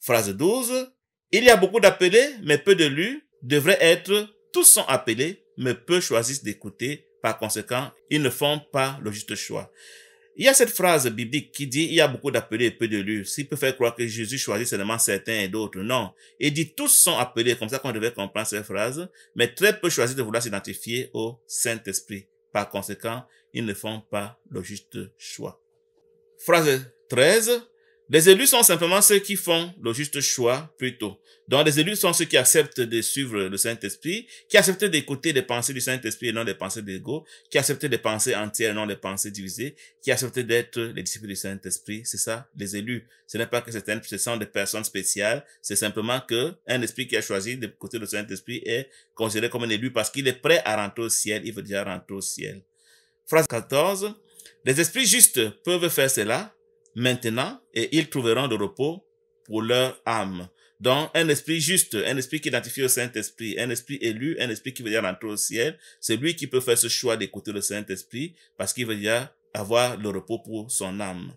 Phrase 12. Il y a beaucoup d'appelés, mais peu de lus. Devrait être, tous sont appelés, mais peu choisissent d'écouter. Par conséquent, ils ne font pas le juste choix. Il y a cette phrase biblique qui dit « Il y a beaucoup d'appelés et peu de lus ». S'il peut faire croire que Jésus choisit seulement certains et d'autres, non. Il dit « Tous sont appelés », comme ça qu'on devait comprendre cette phrase, mais très peu choisissent de vouloir s'identifier au Saint-Esprit. Par conséquent, ils ne font pas le juste choix. Phrase 13. Les élus sont simplement ceux qui font le juste choix plutôt. Donc les élus sont ceux qui acceptent de suivre le Saint-Esprit, qui acceptent d'écouter les pensées du Saint-Esprit et non les pensées de l'ego, qui acceptent les pensées entières et non les pensées divisées, qui acceptent d'être les disciples du Saint-Esprit. C'est ça, les élus. Ce n'est pas que ce sont des personnes spéciales, c'est simplement que un esprit qui a choisi d'écouter le Saint-Esprit est considéré comme un élu parce qu'il est prêt à rentrer au ciel, il veut déjà rentrer au ciel. Phrase 14. Les esprits justes peuvent faire cela maintenant et ils trouveront le repos pour leur âme. Donc, un esprit juste, un esprit qui identifie au Saint-Esprit, un esprit élu, un esprit qui veut dire rentrer au ciel, c'est lui qui peut faire ce choix d'écouter le Saint-Esprit parce qu'il veut dire avoir le repos pour son âme.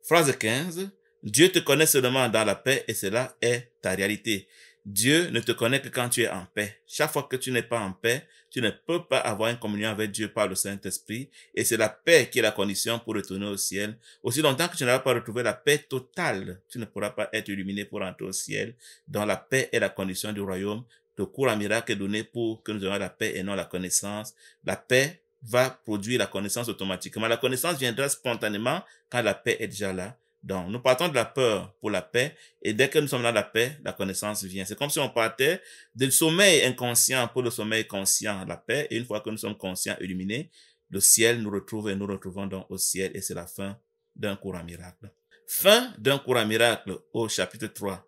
Phrase 15. Dieu te connaît seulement dans la paix et cela est ta réalité. Dieu ne te connaît que quand tu es en paix. Chaque fois que tu n'es pas en paix, tu ne peux pas avoir une communion avec Dieu par le Saint-Esprit. Et c'est la paix qui est la condition pour retourner au ciel. Aussi longtemps que tu n'auras pas retrouvé la paix totale, tu ne pourras pas être illuminé pour entrer au ciel. Donc la paix est la condition du royaume. Le cours en miracle est donné pour que nous ayons la paix et non la connaissance. La paix va produire la connaissance automatiquement. La connaissance viendra spontanément quand la paix est déjà là. Donc, nous partons de la peur pour la paix et dès que nous sommes dans la paix, la connaissance vient. C'est comme si on partait du sommeil inconscient pour le sommeil conscient, la paix. Et une fois que nous sommes conscients, illuminés, le ciel nous retrouve et nous retrouvons donc au ciel et c'est la fin d'un cours en miracle. Fin d'un cours en miracle au chapitre 3,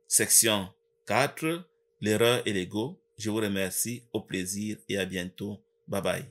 section 4, l'erreur et l'ego. Je vous remercie, au plaisir et à bientôt. Bye bye.